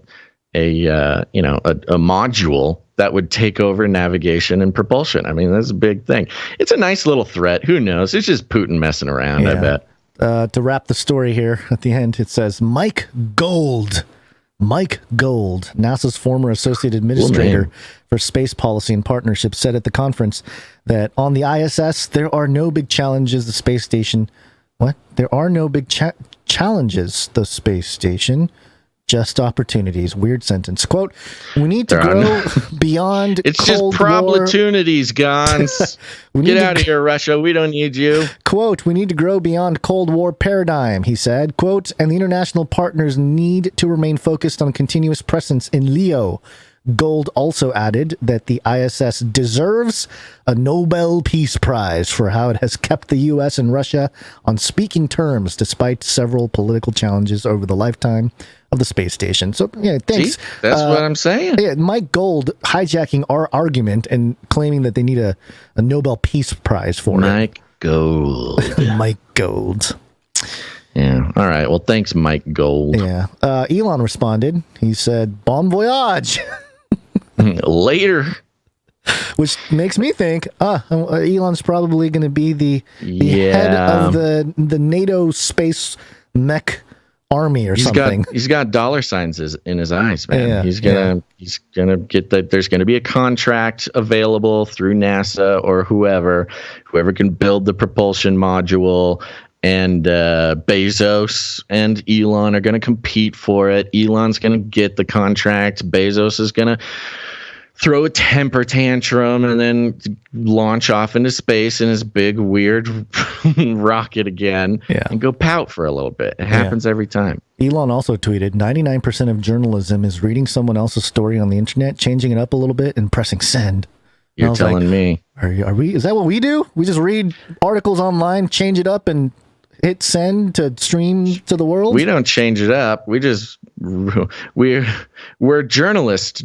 a module that would take over navigation and propulsion. I mean, that's a big thing. It's a nice little threat. Who knows? It's just Putin messing around, I bet. To wrap the story here at the end, it says Mike Gold, NASA's former associate administrator for space policy and partnership, said at the conference that on the ISS, there are no big challenges. The space station, There are no big challenges, the space station. Just opportunities. Weird sentence. Quote, we need to grow beyond It's Cold just opportunities, Gons. Get out of here, Russia. We don't need you. Quote, we need to grow beyond Cold War paradigm, he said. Quote, and the international partners need to remain focused on continuous presence in LEO. Gold also added that the ISS deserves a Nobel Peace Prize for how it has kept the U.S. and Russia on speaking terms despite several political challenges over the lifetime of the space station. So, yeah, thanks. See, that's what I'm saying. Yeah, Mike Gold hijacking our argument and claiming that they need a Nobel Peace Prize for Mike Gold. Mike Gold. Yeah. All right. Well, thanks, Mike Gold. Yeah. Elon responded. He said, bon voyage. Later. Which makes me think, Elon's probably going to be the head of the NATO space mech army or something. He's got dollar signs in his eyes, man. Yeah, he's gonna get that. There's gonna be a contract available through NASA or whoever can build the propulsion module. And Bezos and Elon are going to compete for it. Elon's going to get the contract. Bezos is going to throw a temper tantrum and then launch off into space in his big, weird rocket again and go pout for a little bit. It happens every time. Elon also tweeted, 99% of journalism is reading someone else's story on the internet, changing it up a little bit, and pressing send. You're telling me. Are we? Is that what we do? We just read articles online, change it up, and hit send to stream to the world? We don't change it up. We're journalists.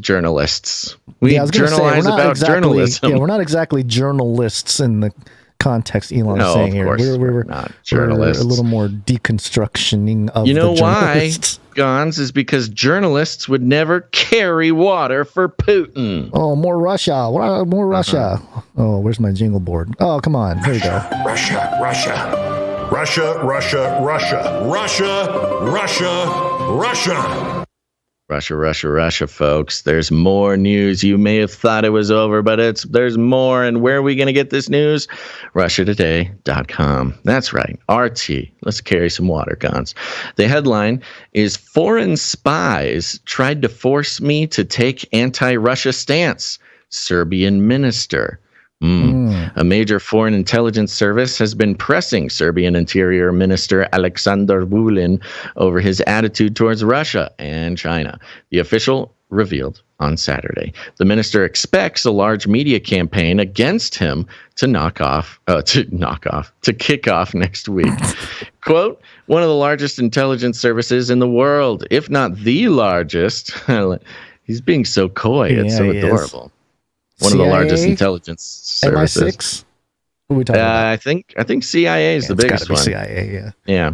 We journalize about journalism. Yeah, we're not exactly journalists in the context Elon is saying here. We're not journalists. We're a little more deconstructioning of the journalists. Why, Gons, is because journalists would never carry water for Putin. Oh, more Russia. More Russia. Oh, where's my jingle board? Oh, come on. Here we go. Russia, Russia. Russia, Russia, Russia, Russia, Russia, Russia. Russia, folks. There's more news. You may have thought it was over, but there's more. And where are we going to get this news? RussiaToday.com. That's right. RT. Let's carry some water, Gons. The headline is Foreign Spies Tried to Force Me to Take Anti-Russia Stance. Serbian Minister. A major foreign intelligence service has been pressing Serbian Interior Minister Aleksandar Vulin over his attitude towards Russia and China. The official revealed on Saturday. The minister expects a large media campaign against him to kick off next week. Quote, one of the largest intelligence services in the world, if not the largest. He's being so coy. It's so adorable. One CIA? Of the largest intelligence services. MI6? Who are we talking about? I think CIA is the biggest one. CIA, Yeah.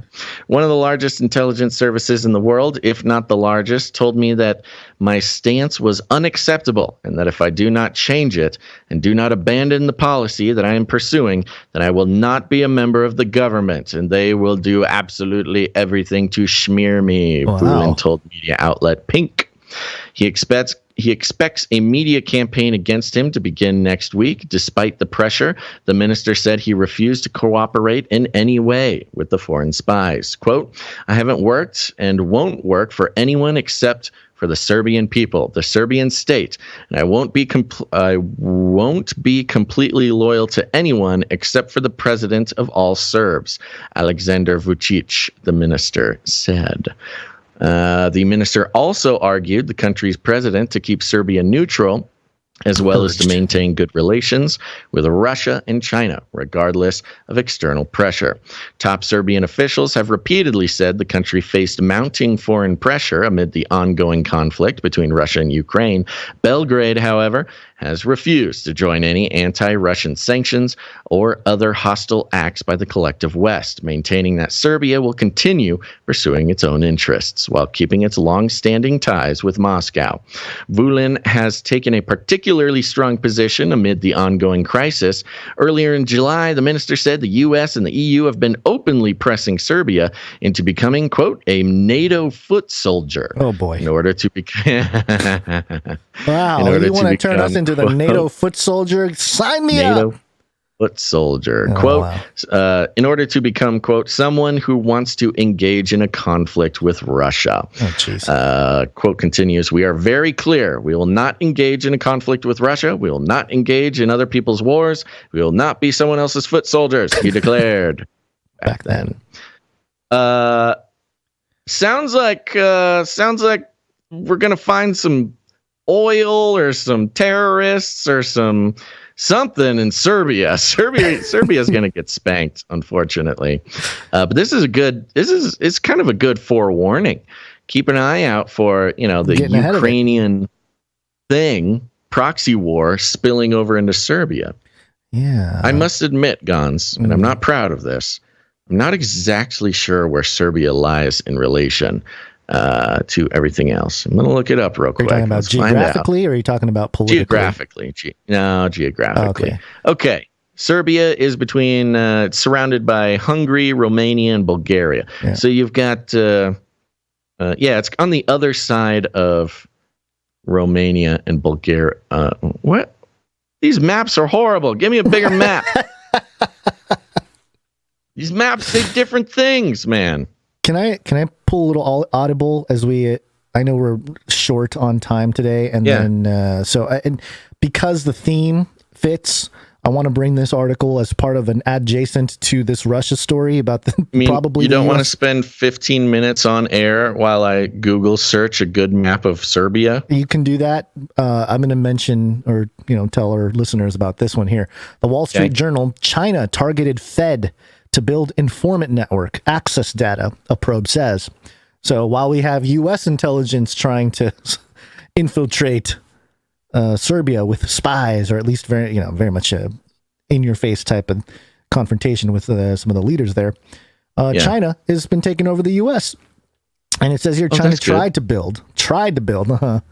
One of the largest intelligence services in the world, if not the largest, told me that my stance was unacceptable and that if I do not change it and do not abandon the policy that I am pursuing, then I will not be a member of the government and they will do absolutely everything to smear me, Vulin told media outlet Pink. He expects a media campaign against him to begin next week. Despite the pressure, the minister said he refused to cooperate in any way with the foreign spies. Quote, I haven't worked and won't work for anyone except for the Serbian people, the Serbian state, and I won't be completely loyal to anyone except for the president of all Serbs, Aleksandar Vučić, the minister said. The minister also argued the country's president to keep Serbia neutral as well as to maintain good relations with Russia and China, regardless of external pressure. Top Serbian officials have repeatedly said the country faced mounting foreign pressure amid the ongoing conflict between Russia and Ukraine. Belgrade, however, has refused to join any anti-Russian sanctions or other hostile acts by the collective West, maintaining that Serbia will continue pursuing its own interests while keeping its long-standing ties with Moscow. Vulin has taken a particularly strong position amid the ongoing crisis. Earlier in July, the minister said the U.S. and the EU have been openly pressing Serbia into becoming, quote, a NATO foot soldier. Oh, boy. In order to become... Wow, you want to turn us into the NATO foot soldier? Sign me NATO up. Foot soldier. Oh, quote, wow. In order to become, quote, someone who wants to engage in a conflict with Russia. Oh, jeez. Quote continues, we are very clear. We will not engage in a conflict with Russia. We will not engage in other people's wars. We will not be someone else's foot soldiers, he declared back then. Sounds like we're going to find some oil or some terrorists or something in Serbia. Serbia's going to get spanked, unfortunately. But it's kind of a good forewarning. Keep an eye out for, the Ukrainian proxy war spilling over into Serbia. Yeah. I must admit, Gons, and I'm not proud of this, I'm not exactly sure where Serbia lies in relation to everything else. I'm going to look it up real quick. Are you talking about geographically, or are you talking about politically? Geographically. Geographically. Okay. Serbia is between, it's surrounded by Hungary, Romania, and Bulgaria. Yeah. So you've got, it's on the other side of Romania and Bulgaria. What? These maps are horrible. Give me a bigger map. These maps say different things, man. Can I pull a little audible as I know we're short on time today, and then and because the theme fits, I want to bring this article as part of an adjacent to this Russia story about probably. You don't want to spend 15 minutes on air while I Google search a good map of Serbia? You can do that. I'm going to mention or tell our listeners about this one here. The Wall Street Journal: China targeted Fed to build informant network access data, a probe says. So while we have U.S. intelligence trying to infiltrate Serbia with spies, or at least very much a in-your-face type of confrontation with some of the leaders there, China has been taking over the U.S. And it says here, China tried to build a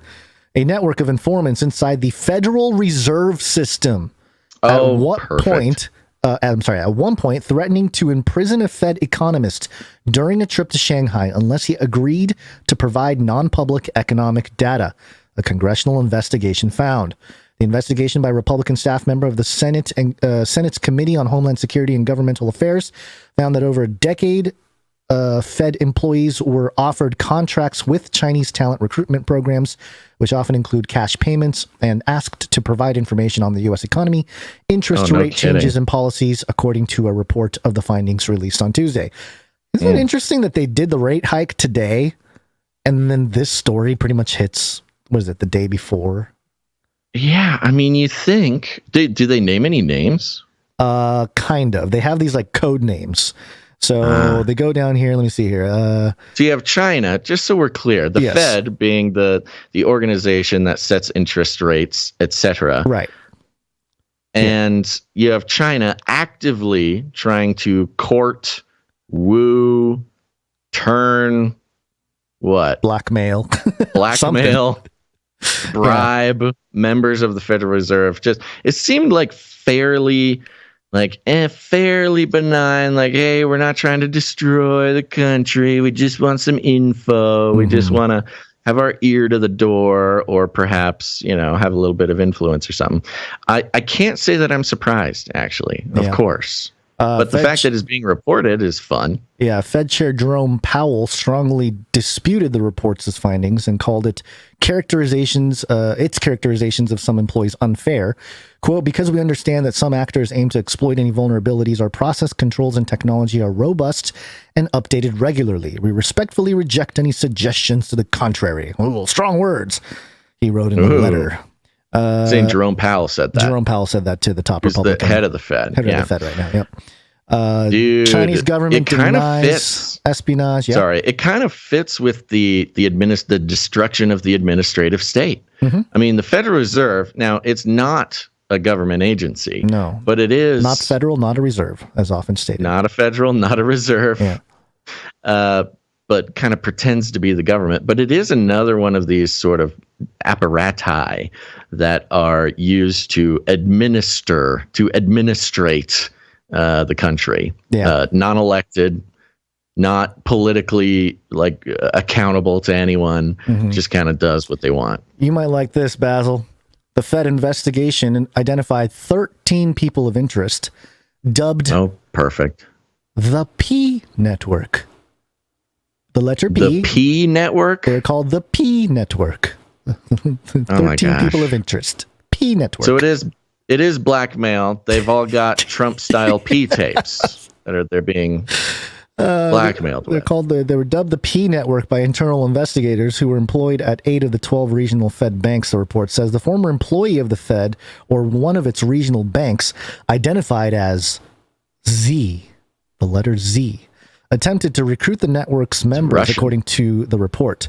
network of informants inside the Federal Reserve System. At one point, threatening to imprison a Fed economist during a trip to Shanghai unless he agreed to provide non-public economic data, a congressional investigation found. The investigation by Republican staff member of the Senate and Senate's Committee on Homeland Security and Governmental Affairs found that over a decade, Fed employees were offered contracts with Chinese talent recruitment programs, which often include cash payments, and asked to provide information on the U.S. economy, interest rate changes, and policies, according to a report of the findings released on Tuesday. Isn't it interesting that they did the rate hike today, and then this story pretty much hits, the day before? Yeah, I mean, you think... Do they name any names? Kind of. They have these, code names. So they go down here. Let me see here. So you have China, just so we're clear, the Fed being the organization that sets interest rates, etc. Right. And you have China actively trying to court, woo, turn, what? Blackmail, bribe members of the Federal Reserve. It seemed like fairly benign, hey, we're not trying to destroy the country. We just want some info. We just want to have our ear to the door, or perhaps, have a little bit of influence or something. I can't say that I'm surprised, actually, of course. But the fact that it's being reported is fun. Yeah, Fed Chair Jerome Powell strongly disputed the report's findings and called its characterizations of some employees unfair. Quote, because we understand that some actors aim to exploit any vulnerabilities, our process controls and technology are robust and updated regularly. We respectfully reject any suggestions to the contrary. Ooh, strong words, he wrote in the letter. Saying Jerome Powell said that. Jerome Powell said that to the top He's Republican. the head of the Fed. Head of the Fed right now, yep. Dude, Chinese government it kind of denies fits. espionage. Yep. Sorry, it kind of fits with the destruction of the administrative state. Mm-hmm. I mean, the Federal Reserve, now it's not a government agency. No. But it is Not federal, not a reserve, as often stated. not a federal, not a reserve. Yeah. But kind of pretends to be the government. But it is another one of these sort of apparati that are used to administrate the country. Yeah. Non-elected, not politically accountable to anyone, just kind of does what they want. You might like this, Basil. The Fed investigation identified 13 people of interest, dubbed perfect. the P Network. The letter P. The P Network? They're called the P Network. 13 people of interest. P Network. So it is blackmail. They've all got Trump-style P tapes that they're being blackmailed with. They were dubbed the P Network by internal investigators who were employed at 8 of the 12 regional Fed banks, the report says. The former employee of the Fed, or one of its regional banks, identified as Z, the letter Z, attempted to recruit the network's members, according to the report.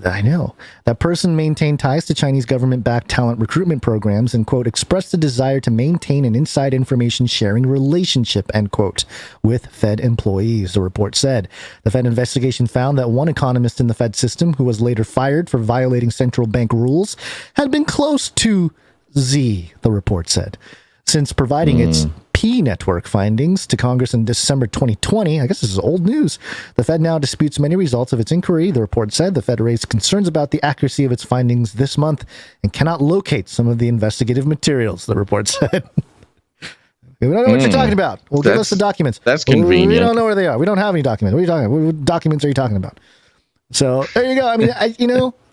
I know. That person maintained ties to Chinese government-backed talent recruitment programs and, quote, expressed a desire to maintain an inside information sharing relationship, end quote, with Fed employees, the report said. The Fed investigation found that one economist in the Fed system, who was later fired for violating central bank rules, had been close to Z, the report said. Since providing its P Network findings to Congress in December 2020, I guess this is old news, the Fed now disputes many results of its inquiry. The report said the Fed raised concerns about the accuracy of its findings this month and cannot locate some of the investigative materials, the report said. We don't know what you're talking about. Well, give us the documents. That's convenient. We don't know where they are. We don't have any documents. What are you talking about? What documents are you talking about? So there you go. I mean,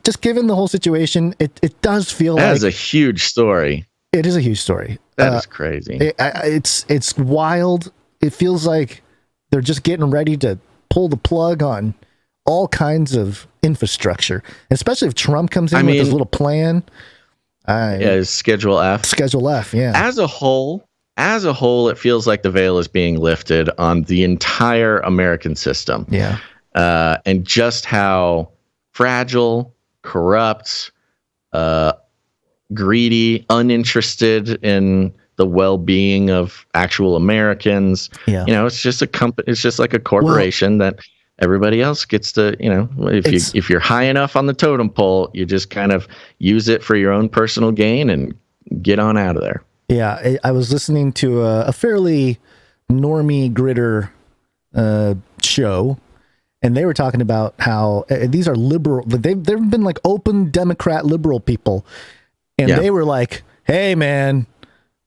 just given the whole situation, it does feel like... That is a huge story. It is a huge story. That is crazy. It's wild. It feels like they're just getting ready to pull the plug on all kinds of infrastructure, especially if Trump comes in with his little plan. Schedule F. Schedule F, yeah. As a whole, it feels like the veil is being lifted on the entire American system. Yeah. And just how fragile, corrupt, greedy, uninterested in the well-being of actual Americans. Yeah. It's just a company. It's just like a corporation that everybody else gets to. If you're high enough on the totem pole, you just kind of use it for your own personal gain and get on out of there. Yeah, I was listening to a fairly normie gritter show. And they were talking about how these are liberal. They've been like open Democrat liberal people. And they were like, hey, man,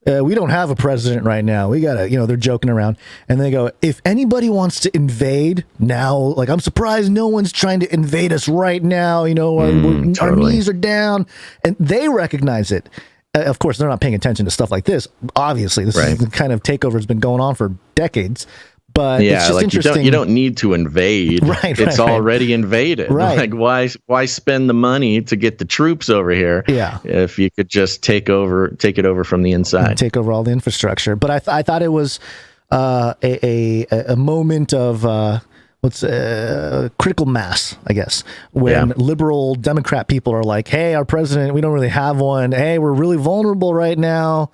we don't have a president right now. We got to, they're joking around. And they go, if anybody wants to invade now, like, I'm surprised no one's trying to invade us right now. Our knees are down. And they recognize it. Of course, they're not paying attention to stuff like this. Obviously, this is the kind of takeover has been going on for decades. But it's just interesting. You don't need to invade. It's already invaded. Right. Like why spend the money to get the troops over here? Yeah. If you could just take it over from the inside. Take over all the infrastructure. But I thought it was a moment of critical mass, I guess, when liberal Democrat people are like, hey, our president, we don't really have one. Hey, we're really vulnerable right now.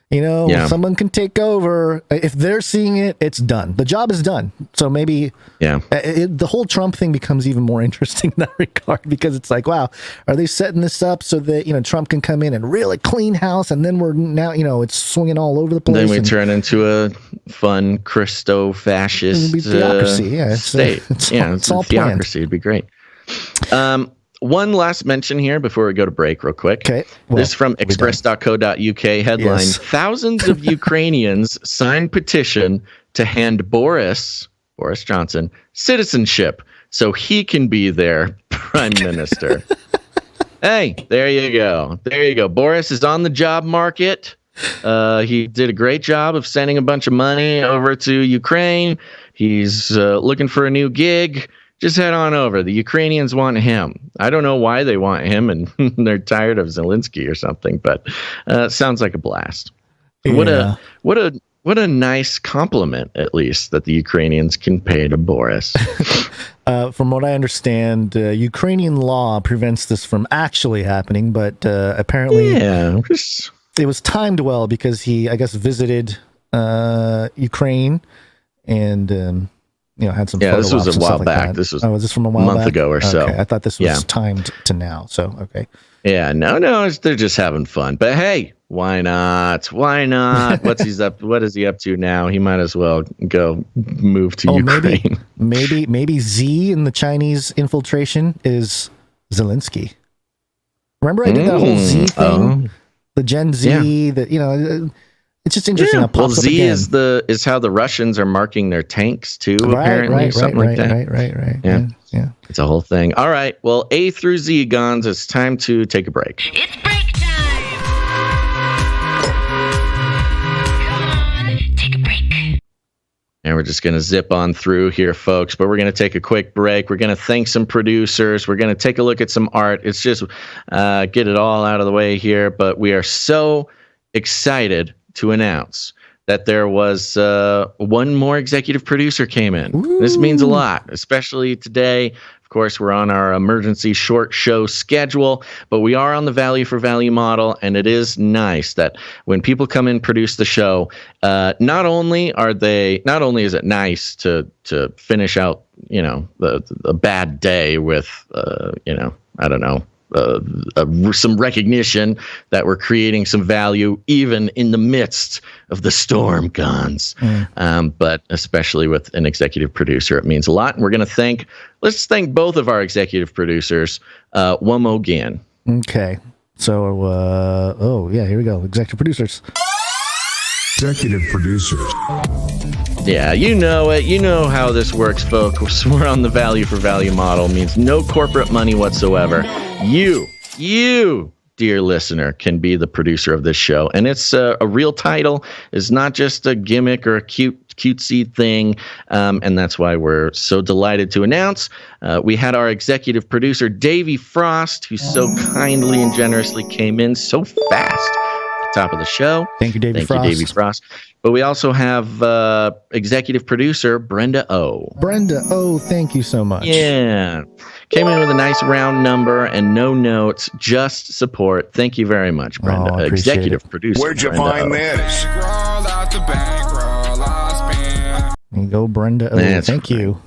Someone can take over. If they're seeing it, it's done. The job is done. So maybe the whole Trump thing becomes even more interesting in that regard, because it's like, wow, are they setting this up so that, Trump can come in and really clean house, and then we're now, it's swinging all over the place. Then we turn into a fun Christo-fascist theocracy. state. It's all theocracy. It'd be great. One last mention here before we go to break real quick. Okay. This is from express.co.uk headline. Yes. Thousands of Ukrainians signed petition to hand Boris Johnson citizenship so he can be their prime minister. Hey, there you go. There you go. Boris is on the job market. He did a great job of sending a bunch of money over to Ukraine. He's looking for a new gig. just head on over. The Ukrainians want him. I don't know why they want him, and they're tired of Zelensky or something, but sounds like a blast. Yeah. What a nice compliment, at least, that the Ukrainians can pay to Boris. From what I understand, Ukrainian law prevents this from actually happening, but apparently it was timed well because he, I guess, visited Ukraine and had some. Yeah, this was a while like back. That. This was was this from a while month back? ago or so. Okay. I thought this was timed to now. So okay. Yeah, no, they're just having fun. But hey, why not? Why not? What is he up to now? He might as well go move to Ukraine. Maybe Z in the Chinese infiltration is Zelensky. Remember I did that whole Z thing? The Gen Z, it's just interesting. Yeah. Well, Z is how the Russians are marking their tanks too. Apparently, something like that. Right. Yeah. It's a whole thing. All right. Well, A through Z, Gons. It's time to take a break. It's break time. Come on, take a break. And we're just going to zip on through here, folks. But we're going to take a quick break. We're going to thank some producers. We're going to take a look at some art. It's just get it all out of the way here. But we are so excited to announce that there was one more executive producer came in. Ooh. This means a lot, especially today. Of course, we're on our emergency short show schedule, but we are on the value for value model, and it is nice that when people come in produce the show, not only is it nice to finish out a bad day with I don't know, some recognition that we're creating some value even in the midst of the storm, Gons. But especially with an executive producer, it means a lot. And we're going to let's thank both of our executive producers one more again. Okay. So, here we go. Executive producers. Executive producers. Yeah, you know it. You know how this works, folks. We're on the value for value model. It means no corporate money whatsoever. You, dear listener, can be the producer of this show. And it's a real title. It's not just a gimmick or a cutesy thing. And that's why we're so delighted to announce we had our executive producer, Davey Frost, who so kindly and generously came in so fast. Top of the show. Thank you, Davey Frost. But we also have executive producer Brenda O. Brenda O, thank you so much. Yeah. Came in with a nice round number and no notes, just support. Thank you very much, Brenda. Executive producer. Where'd you find this? There you go, Brenda O. Thank you.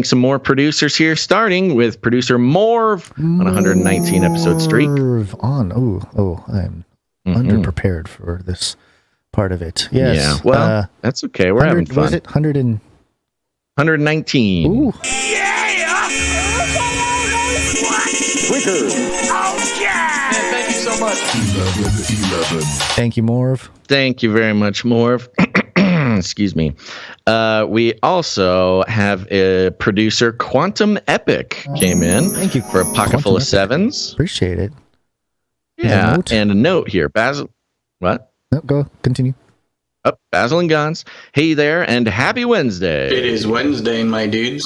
Some more producers here, starting with producer Morv on 119 episode streak. I'm underprepared for this part of it. Yes. Yeah, well, that's okay. We're having fun. Was it 119? Ooh. Yeah! Quicker! Oh, yeah! Thank you so much. 11. Thank you, Morv. Thank you very much, Morv. Excuse me. We also have a producer, Quantum Epic, came in. Thank you for a pocket full of sevens. Appreciate it. Yeah, and a note here, Basil. What? No, go continue. Basil and Gons. Hey there, and happy Wednesday. It is Wednesday, my dudes.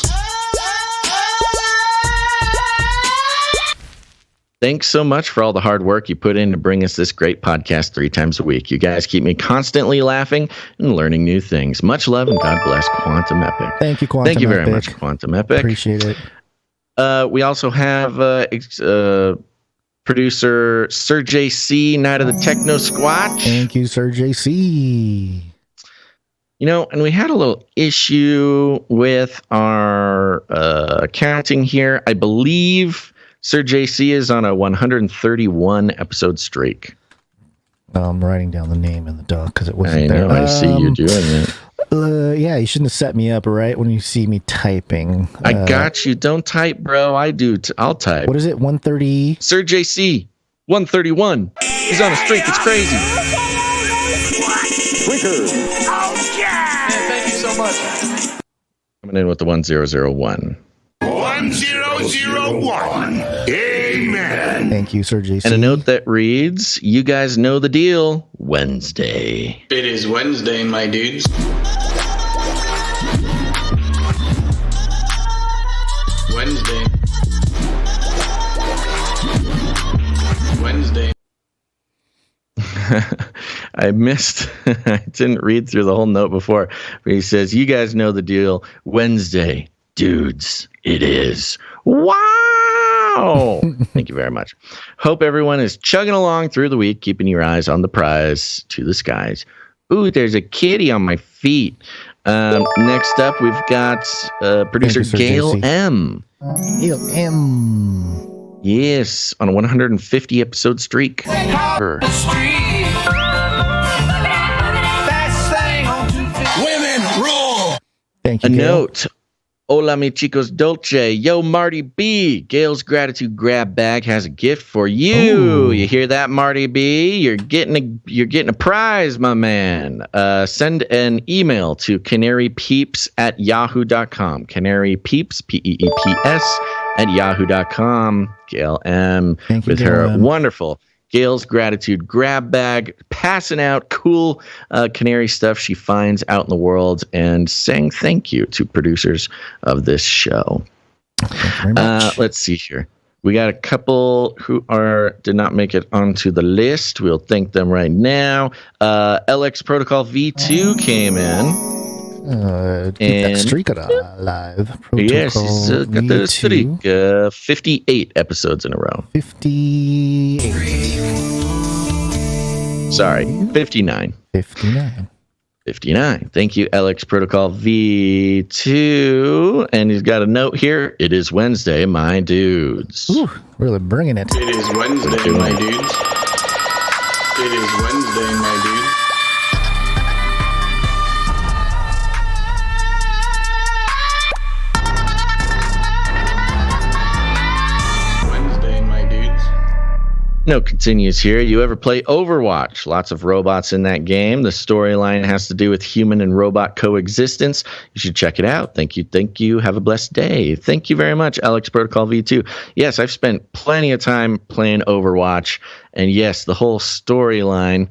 Thanks so much for all the hard work you put in to bring us this great podcast 3 times a week. You guys keep me constantly laughing and learning new things. Much love and God bless Quantum Epic. Thank you, Quantum Epic. Thank you very much, Quantum Epic. Appreciate it. We also have producer Sir JC, Night of the Techno Squatch. Thank you, Sir JC. And we had a little issue with our counting here. I believe Sir JC is on a 131 episode streak. I'm writing down the name in the doc because it wasn't there. I see you doing it. Yeah, you shouldn't have set me up right when you see me typing. I got you. Don't type, bro. I do. I'll type. What is it? 130? Sir JC, 131. He's on a streak. It's crazy. Quicker! Oh, yeah! Thank you so much. Coming in with the 1001. 1001. Amen. Thank you, Sir JC. And a note that reads, you guys know the deal. Wednesday. It is Wednesday, my dudes. Wednesday. I missed, I didn't read through the whole note before, but he says, you guys know the deal. Wednesday, dudes, it is. Wow. Thank you very much. Hope everyone is chugging along through the week, keeping your eyes on the prize to the skies. Ooh, there's a kitty on my feet. Next up, we've got producer Gail JC. M. Gail M. Yes, on a 150 episode streak. Women rule. Thank you, A Gail. note. Hola, mi chicos dolce. Yo, Marty B. Gail's gratitude grab bag has a gift for you. Ooh. You hear that, Marty B? You're getting a prize, my man. Send an email to canarypeeps@yahoo.com. Canarypeeps, P-E-E-P-S, @yahoo.com. Gail M. Thank you, with Gail her M. wonderful Gail's gratitude grab bag, passing out cool Canary stuff she finds out in the world, and saying thank you to producers of this show. Thank you very much. Let's see here. We got a couple who did not make it onto the list. We'll thank them right now. LX Protocol V2 came in. Keep that streak alive. Yes, he's got the V2. streak. 58 episodes in a row. 58. Sorry, 59. 59. 59. Thank you, LX Protocol V2. And he's got a note here. It is Wednesday, my dudes. Ooh, really bringing it. It is Wednesday, my dudes. It is Wednesday, my dudes. Wednesday, my dudes. Note continues here. You ever play Overwatch? Lots of robots in that game. The storyline has to do with human and robot coexistence. You should check it out. Thank you. Thank you. Have a blessed day. Thank you very much, Alex Protocol V2. Yes, I've spent plenty of time playing Overwatch. And yes, the whole storyline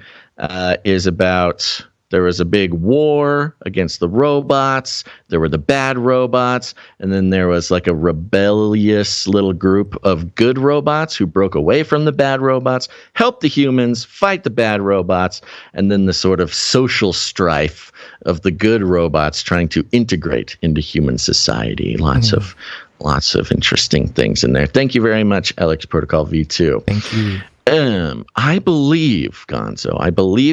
is about... There was a big war against the robots. There were the bad robots. And then there was like a rebellious little group of good robots who broke away from the bad robots, helped the humans fight the bad robots, and then the sort of social strife of the good robots trying to integrate into human society. Lots of interesting things in there. Thank you very much, Alex Protocol V2. Thank you. I believe, Gonzo,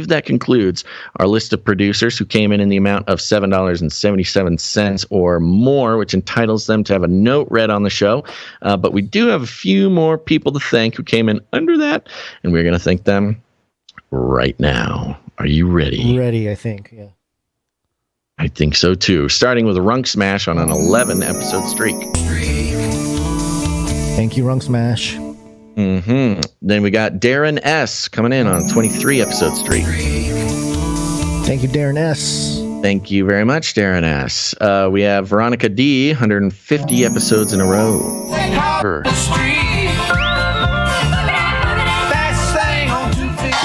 that concludes our list of producers who came in the amount of $7.77 or more, which entitles them to have a note read on the show. But we do have a few more people to thank who came in under that, and we're going to thank them right now. Are you ready? Ready, I think. Yeah. I think so, too. Starting with Runk Smash on an 11-episode streak. Thank you, Runk Smash. Mm-hmm. Then we got Darren S. coming in on a 23-episode streak. Thank you, Darren S. Thank you very much, Darren S. We have Veronica D. 150 episodes in a row.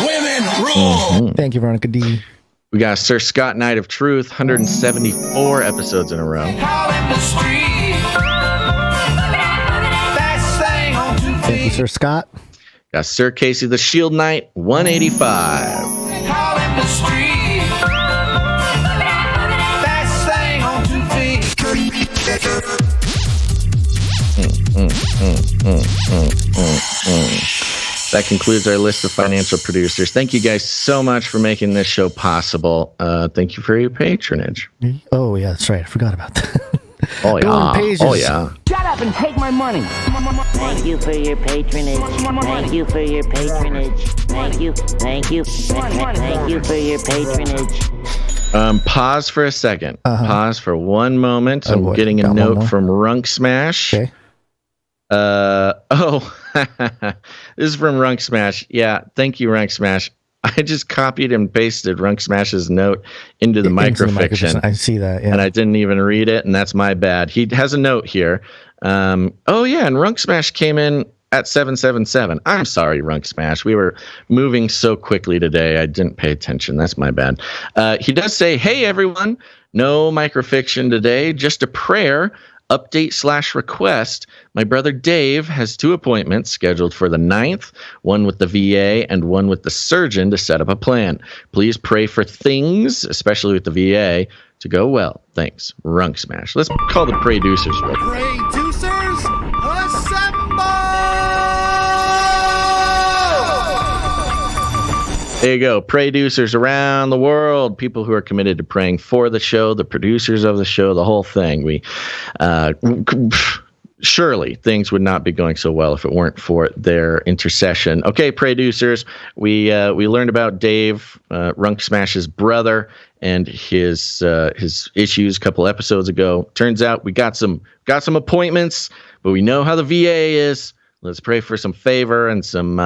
Women rule. Thank you, Veronica D. We got Sir Scott Knight of Truth. 174 episodes in a row. Thank you, Sir Scott. Got Sir Casey the Shield Knight. 185. That concludes our list of financial producers. Thank you guys so much for making this show possible. Thank you for your patronage. Oh, yeah, that's right. I forgot about that. Oh, yeah. Oh, yeah. Shut up and take my money. Thank you for your patronage. Thank you for your patronage. Thank you. Thank you. Thank you for your patronage. Pause for a second. Pause for one moment. I'm getting a note from Runk Smash. Okay. This is from Runk Smash. Yeah, thank you, Runk Smash. I just copied and pasted Runk Smash's note into the microfiction. I see that, yeah. And I didn't even read it, and that's my bad. He has a note here. And Runk Smash came in at 777. I'm sorry, Runk Smash. We were moving so quickly today. I didn't pay attention. That's my bad. He does say, hey, everyone, no microfiction today, just a prayer. update/request. My brother Dave has 2 appointments scheduled for the 9th, one with the VA and one with the surgeon to set up a plan. Please pray for things, especially with the VA, to go well. Thanks. Runk Smash. Let's call the producers. Producers, assemble! There you go. Producers around the world, people who are committed to praying for the show, the producers of the show, the whole thing. We surely things would not be going so well if it weren't for their intercession. Okay, producers, we learned about Dave, Runk Smash's brother, and his issues a couple episodes ago. Turns out we got some appointments, but we know how the VA is. Let's pray for some favor and some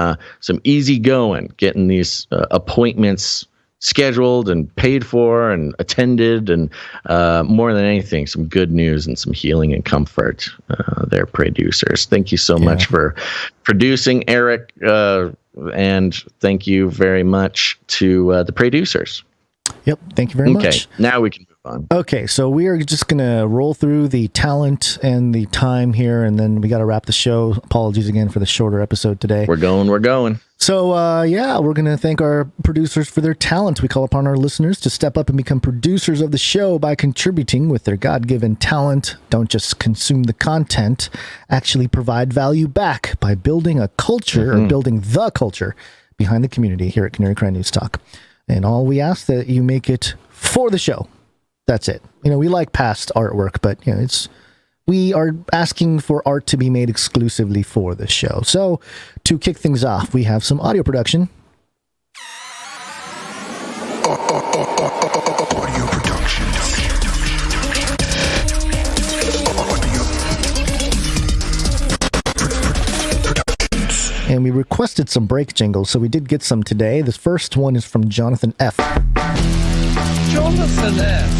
easy going, getting these appointments scheduled and paid for and attended, and more than anything, some good news and some healing and comfort. Their producers. Thank you so much for producing, Eric, and thank you very much to the producers. Yep, thank you very much. Okay, now we can move on. Okay, so we are just going to roll through the talent and the time here, and then we got to wrap the show. Apologies again for the shorter episode today. We're going. So, we're going to thank our producers for their talent. We call upon our listeners to step up and become producers of the show by contributing with their God-given talent. Don't just consume the content, actually provide value back by building a culture or building the culture behind the community here at Canary Cry News Talk. And all we ask that you make it for the show. That's it. We like past artwork, but we are asking for art to be made exclusively for the show. So to kick things off, we have some audio production. Audio production. And we requested some break jingles, so we did get some today. This first one is from Jonathan F. Jonathan F.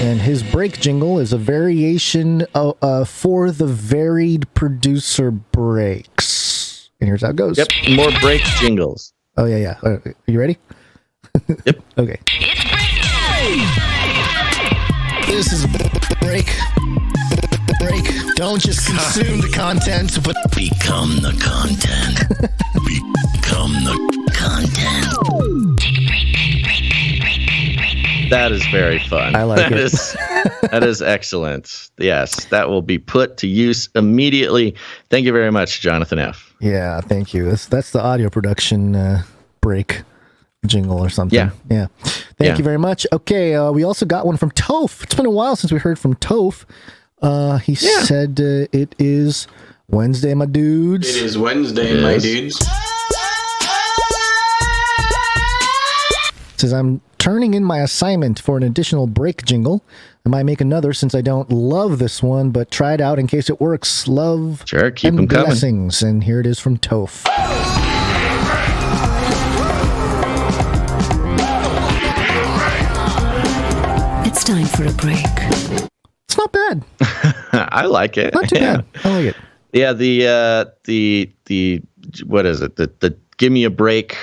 And his break jingle is a variation for the varied producer breaks. And here's how it goes. Yep, more break jingles. Oh, yeah. Are you ready? Yep. Okay. It's break time! This is a break. Don't just consume the content, but become the content. Become the content. Take a break. That is very fun. I like it. That is excellent. Yes, that will be put to use immediately. Thank you very much, Jonathan F. Yeah, thank you. That's the audio production break jingle or something. Yeah. Thank you very much. Okay, we also got one from Toph. It's been a while since we heard from Toph. He said it is Wednesday, my dudes. It is Wednesday, my dudes. Says, I'm turning in my assignment for an additional break jingle. I might make another since I don't love this one, but try it out in case it works. Love keep them and coming. blessings. And here it is from Toph. It's time for a break. It's not bad. I like it. Not too bad. I like it. Yeah, the what is it? The give me a break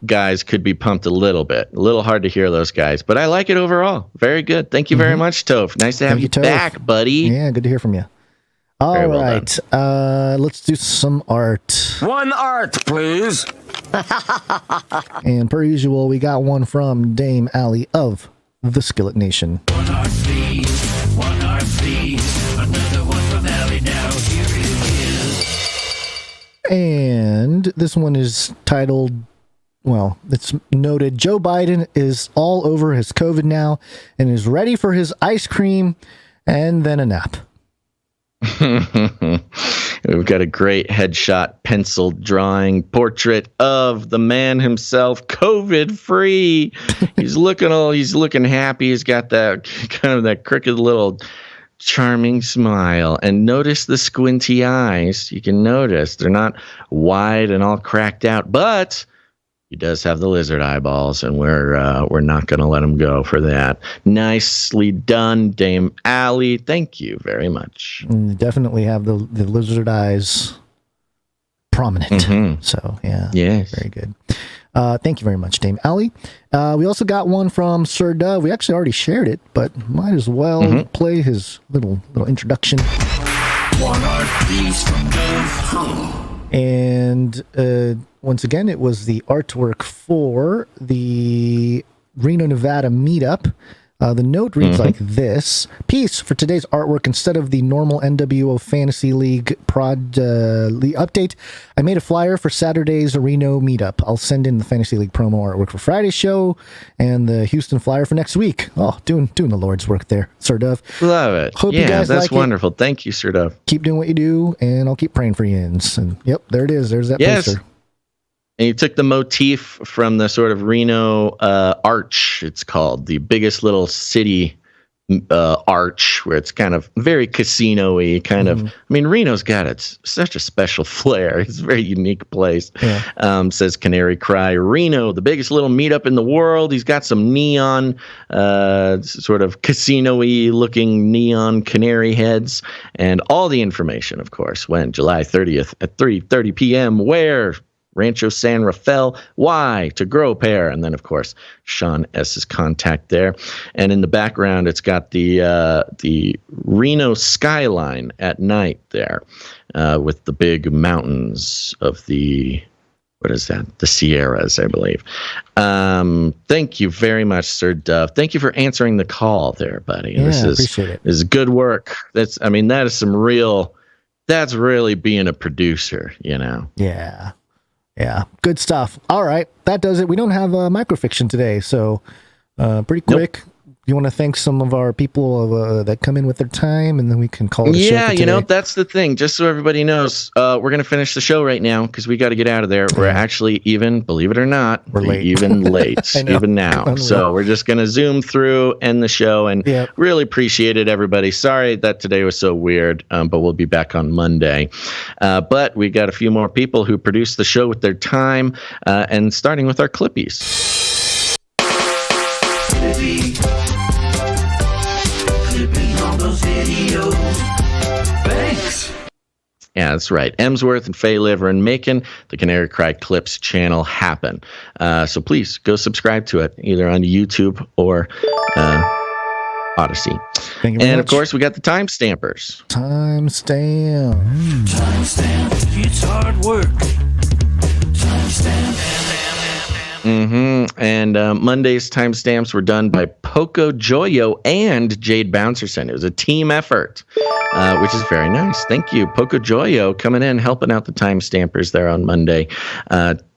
guys could be pumped a little bit. A little hard to hear those guys, but I like it overall. Very good. Thank you very much, Toph. Nice to have you back, buddy. Yeah, good to hear from you. All right. Let's do some art. One art, please. And per usual, we got one from Dame Allie of the Skillet Nation. One art, please. Another one from Allie now. Here it is. And this one is titled, well, it's noted, Joe Biden is all over his COVID now and is ready for his ice cream and then a nap. We've got a great headshot pencil drawing portrait of the man himself, COVID free. He's looking happy. He's got that kind of that crooked little charming smile, and notice the squinty eyes. You can notice they're not wide and all cracked out, but he does have the lizard eyeballs, and we're not going to let him go for that. Nicely done, Dame Allie. Thank you very much. Definitely have the lizard eyes prominent. So, yeah. Yes. Very good. Thank you very much, Dame Ali. We also got one from Sir Dove. We actually already shared it, but might as well play his little introduction. One art piece from Dove. And once again, it was the artwork for the Reno, Nevada meetup. The note reads like this. Peace. For today's artwork, instead of the normal NWO Fantasy League update, I made a flyer for Saturday's Reno meetup. I'll send in the Fantasy League promo artwork for Friday's show and the Houston flyer for next week. Oh, doing the Lord's work there, Sir Dove. Love it. Hope you guys that's like wonderful. Thank you, Sir Dove. Keep doing what you do, and I'll keep praying for you. And yep, there it is. There's that poster. And you took the motif from the sort of Reno arch, it's called, the biggest little city arch, where it's kind of very casino-y, kind of. I mean, Reno's got such a special flair. It's a very unique place. Yeah. Says Canary Cry. Reno, the biggest little meetup in the world. He's got some neon, sort of casino-y looking neon canary heads. And all the information, of course, when July 30th at 3:30 p.m. Where? Rancho San Rafael. Why? To grow pair. And then, of course, Sean S.'s contact there. And in the background, it's got the Reno skyline at night there with the big mountains of the, what is that? The Sierras, I believe. Thank you very much, Sir Dove. Thank you for answering the call there, buddy. Yeah, appreciate it. This is good work. That's really being a producer, you know? Yeah. Yeah, good stuff. All right, that does it. We don't have a microfiction today, so pretty quick. Nope. You want to thank some of our people that come in with their time, and then we can call it a show for today. That's the thing. Just so everybody knows, we're going to finish the show right now because we got to get out of there. We're actually even, believe it or not, we're late. Even late, even now. So we're just going to zoom through, end the show, and really appreciate it, everybody. Sorry that today was so weird, but we'll be back on Monday. But we got a few more people who produce the show with their time, and starting with our Clippies. Thanks. Yeah, that's right. Emsworth and Faye Live are in Macon. The Canary Cry Clips channel happen. So please go subscribe to it, either on YouTube or Odyssey. Thank you very much. Of course, we got the timestampers. Timestamp. Timestamp. It's hard work. Timestamp. And Monday's timestamps were done by Poco Joyo and Jade Bouncerson. It was a team effort, which is very nice. Thank you, Poco Joyo, coming in, helping out the timestampers there on Monday.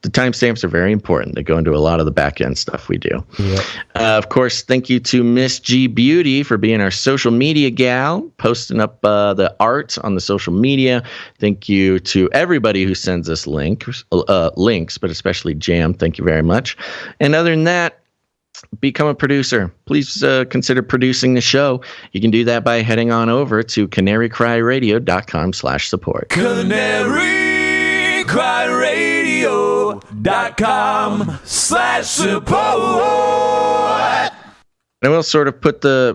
The timestamps are very important. They go into a lot of the back end stuff we do. Yep. Of course, thank you to Miss G Beauty for being our social media gal, posting up the art on the social media. Thank you to everybody who sends us links, but especially Jam. Thank you very much. And other than that, become a producer. Please consider producing the show. You can do that by heading on over to canarycryradio.com/support. canarycryradio.com/support. I will sort of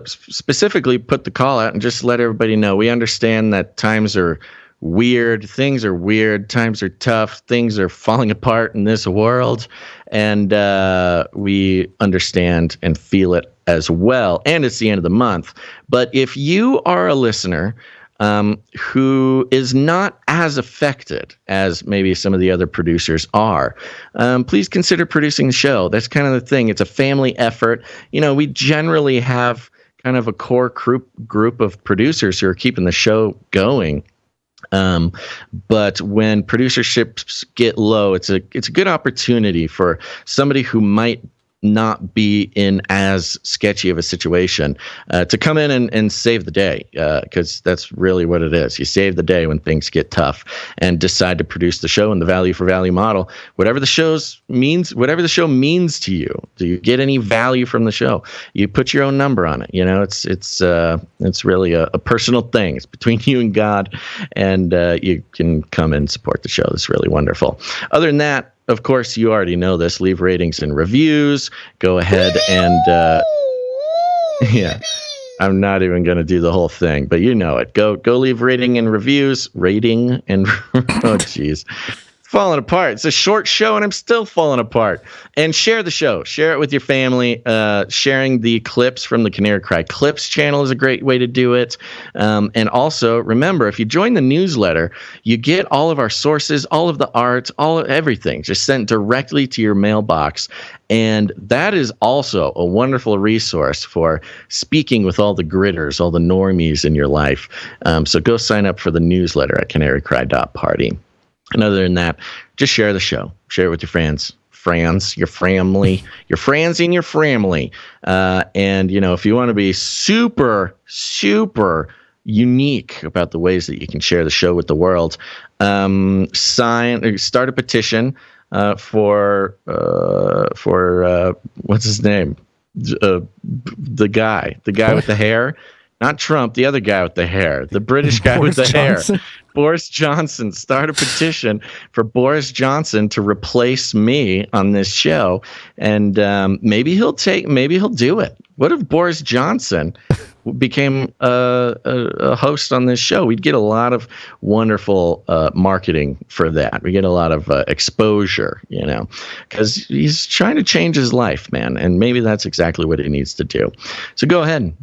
specifically put the call out and just let everybody know. We understand that times are weird. Things are weird. Times are tough. Things are falling apart in this world. And we understand and feel it as well. And it's the end of the month. But if you are a listener who is not as affected as maybe some of the other producers are, please consider producing the show. That's kind of the thing. It's a family effort. You know, we generally have kind of a core group of producers who are keeping the show going. But when producerships get low, it's a good opportunity for somebody who might not be in as sketchy of a situation to come in and save the day, because that's really what it is. You save the day when things get tough and decide to produce the show in the value for value model. Whatever the show means to you, do you get any value from the show? You put your own number on it. You know, it's really a personal thing. It's between you and God, and you can come and support the show. It's really wonderful. Other than that, of course, you already know this. Leave ratings and reviews. Go ahead and, I'm not even going to do the whole thing, but you know it. Go leave rating and reviews. Oh, geez. falling apart. It's a short show and I'm still falling apart. And share the show. Share it with your family. Sharing the clips from the Canary Cry Clips channel is a great way to do it. And also, remember, if you join the newsletter, you get all of our sources, all of the art, everything just sent directly to your mailbox. And that is also a wonderful resource for speaking with all the gritters, all the normies in your life. So go sign up for the newsletter at canarycry.party. And other than that, just share the show. Share it with your friends, your family, your friends and your family. And, if you want to be super, super unique about the ways that you can share the show with the world, start a petition for what's his name? The guy with the hair. Not Trump, the other guy with the hair, the British guy with the hair. Boris Johnson. Start a petition for Boris Johnson to replace me on this show, and maybe he'll do it. What if Boris Johnson became a host on this show? We'd get a lot of wonderful marketing for that. We get a lot of exposure, because he's trying to change his life, man, and maybe that's exactly what he needs to do. So go ahead and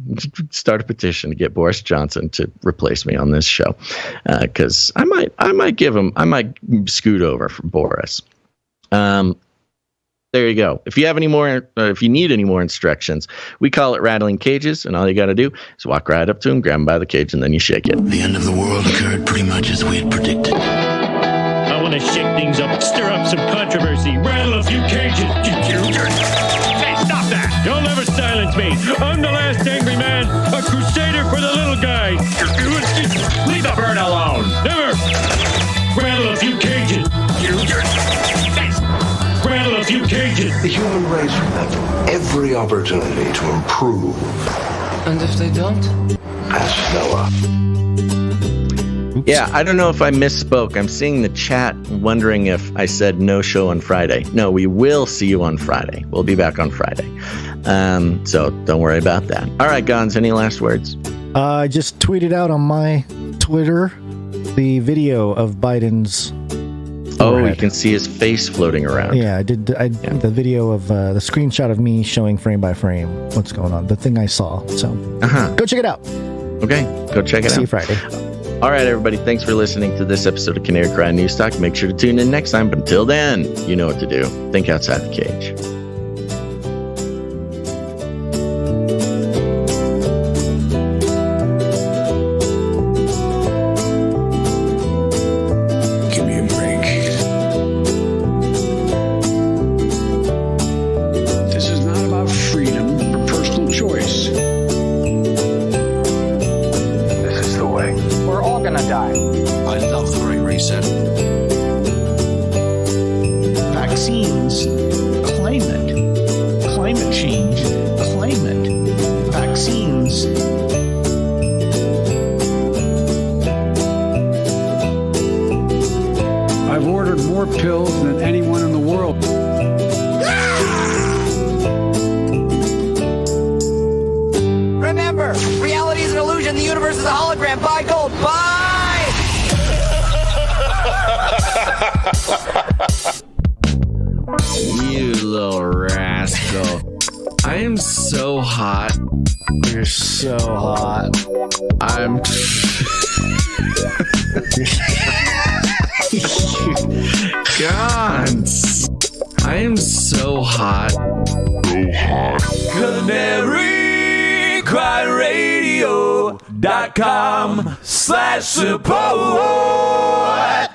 start a petition to get Boris Johnson to replace me on this show, because I might scoot over for Boris. There you go. If you have any more, if you need any more instructions, we call it rattling cages, and all you got to do is walk right up to him, grab him by the cage, and then you shake it. The end of the world occurred pretty much as we had predicted. I want to shake things up, stir up some controversy, rattle a few cages. Hey, stop that! You'll never silence me. I'm the last angry man, a crusader for the little guy. Leave the bird alone. Never. Rattle a few cages. Rattle a few cages. The human race will have every opportunity to improve. And if they don't? Ask Noah. Yeah, I don't know if I misspoke. I'm seeing the chat wondering if I said no show on Friday. No, we will see you on Friday. We'll be back on Friday. So don't worry about that. All right, Gons, any last words? I just tweeted out on my Twitter the video of Biden's forehead. You can see his face floating around. Yeah, I did the video of the screenshot of me showing frame by frame what's going on, the thing I saw. So go check it out. Okay, go check it out. See you Friday. All right, everybody, thanks for listening to this episode of Canary Cry News Talk. Make sure to tune in next time, but until then, you know what to do. Think outside the cage. You little rascal. I am so hot. You're so hot. I'm... Gons. I am so hot. So hot. CanaryCryRadio.com/support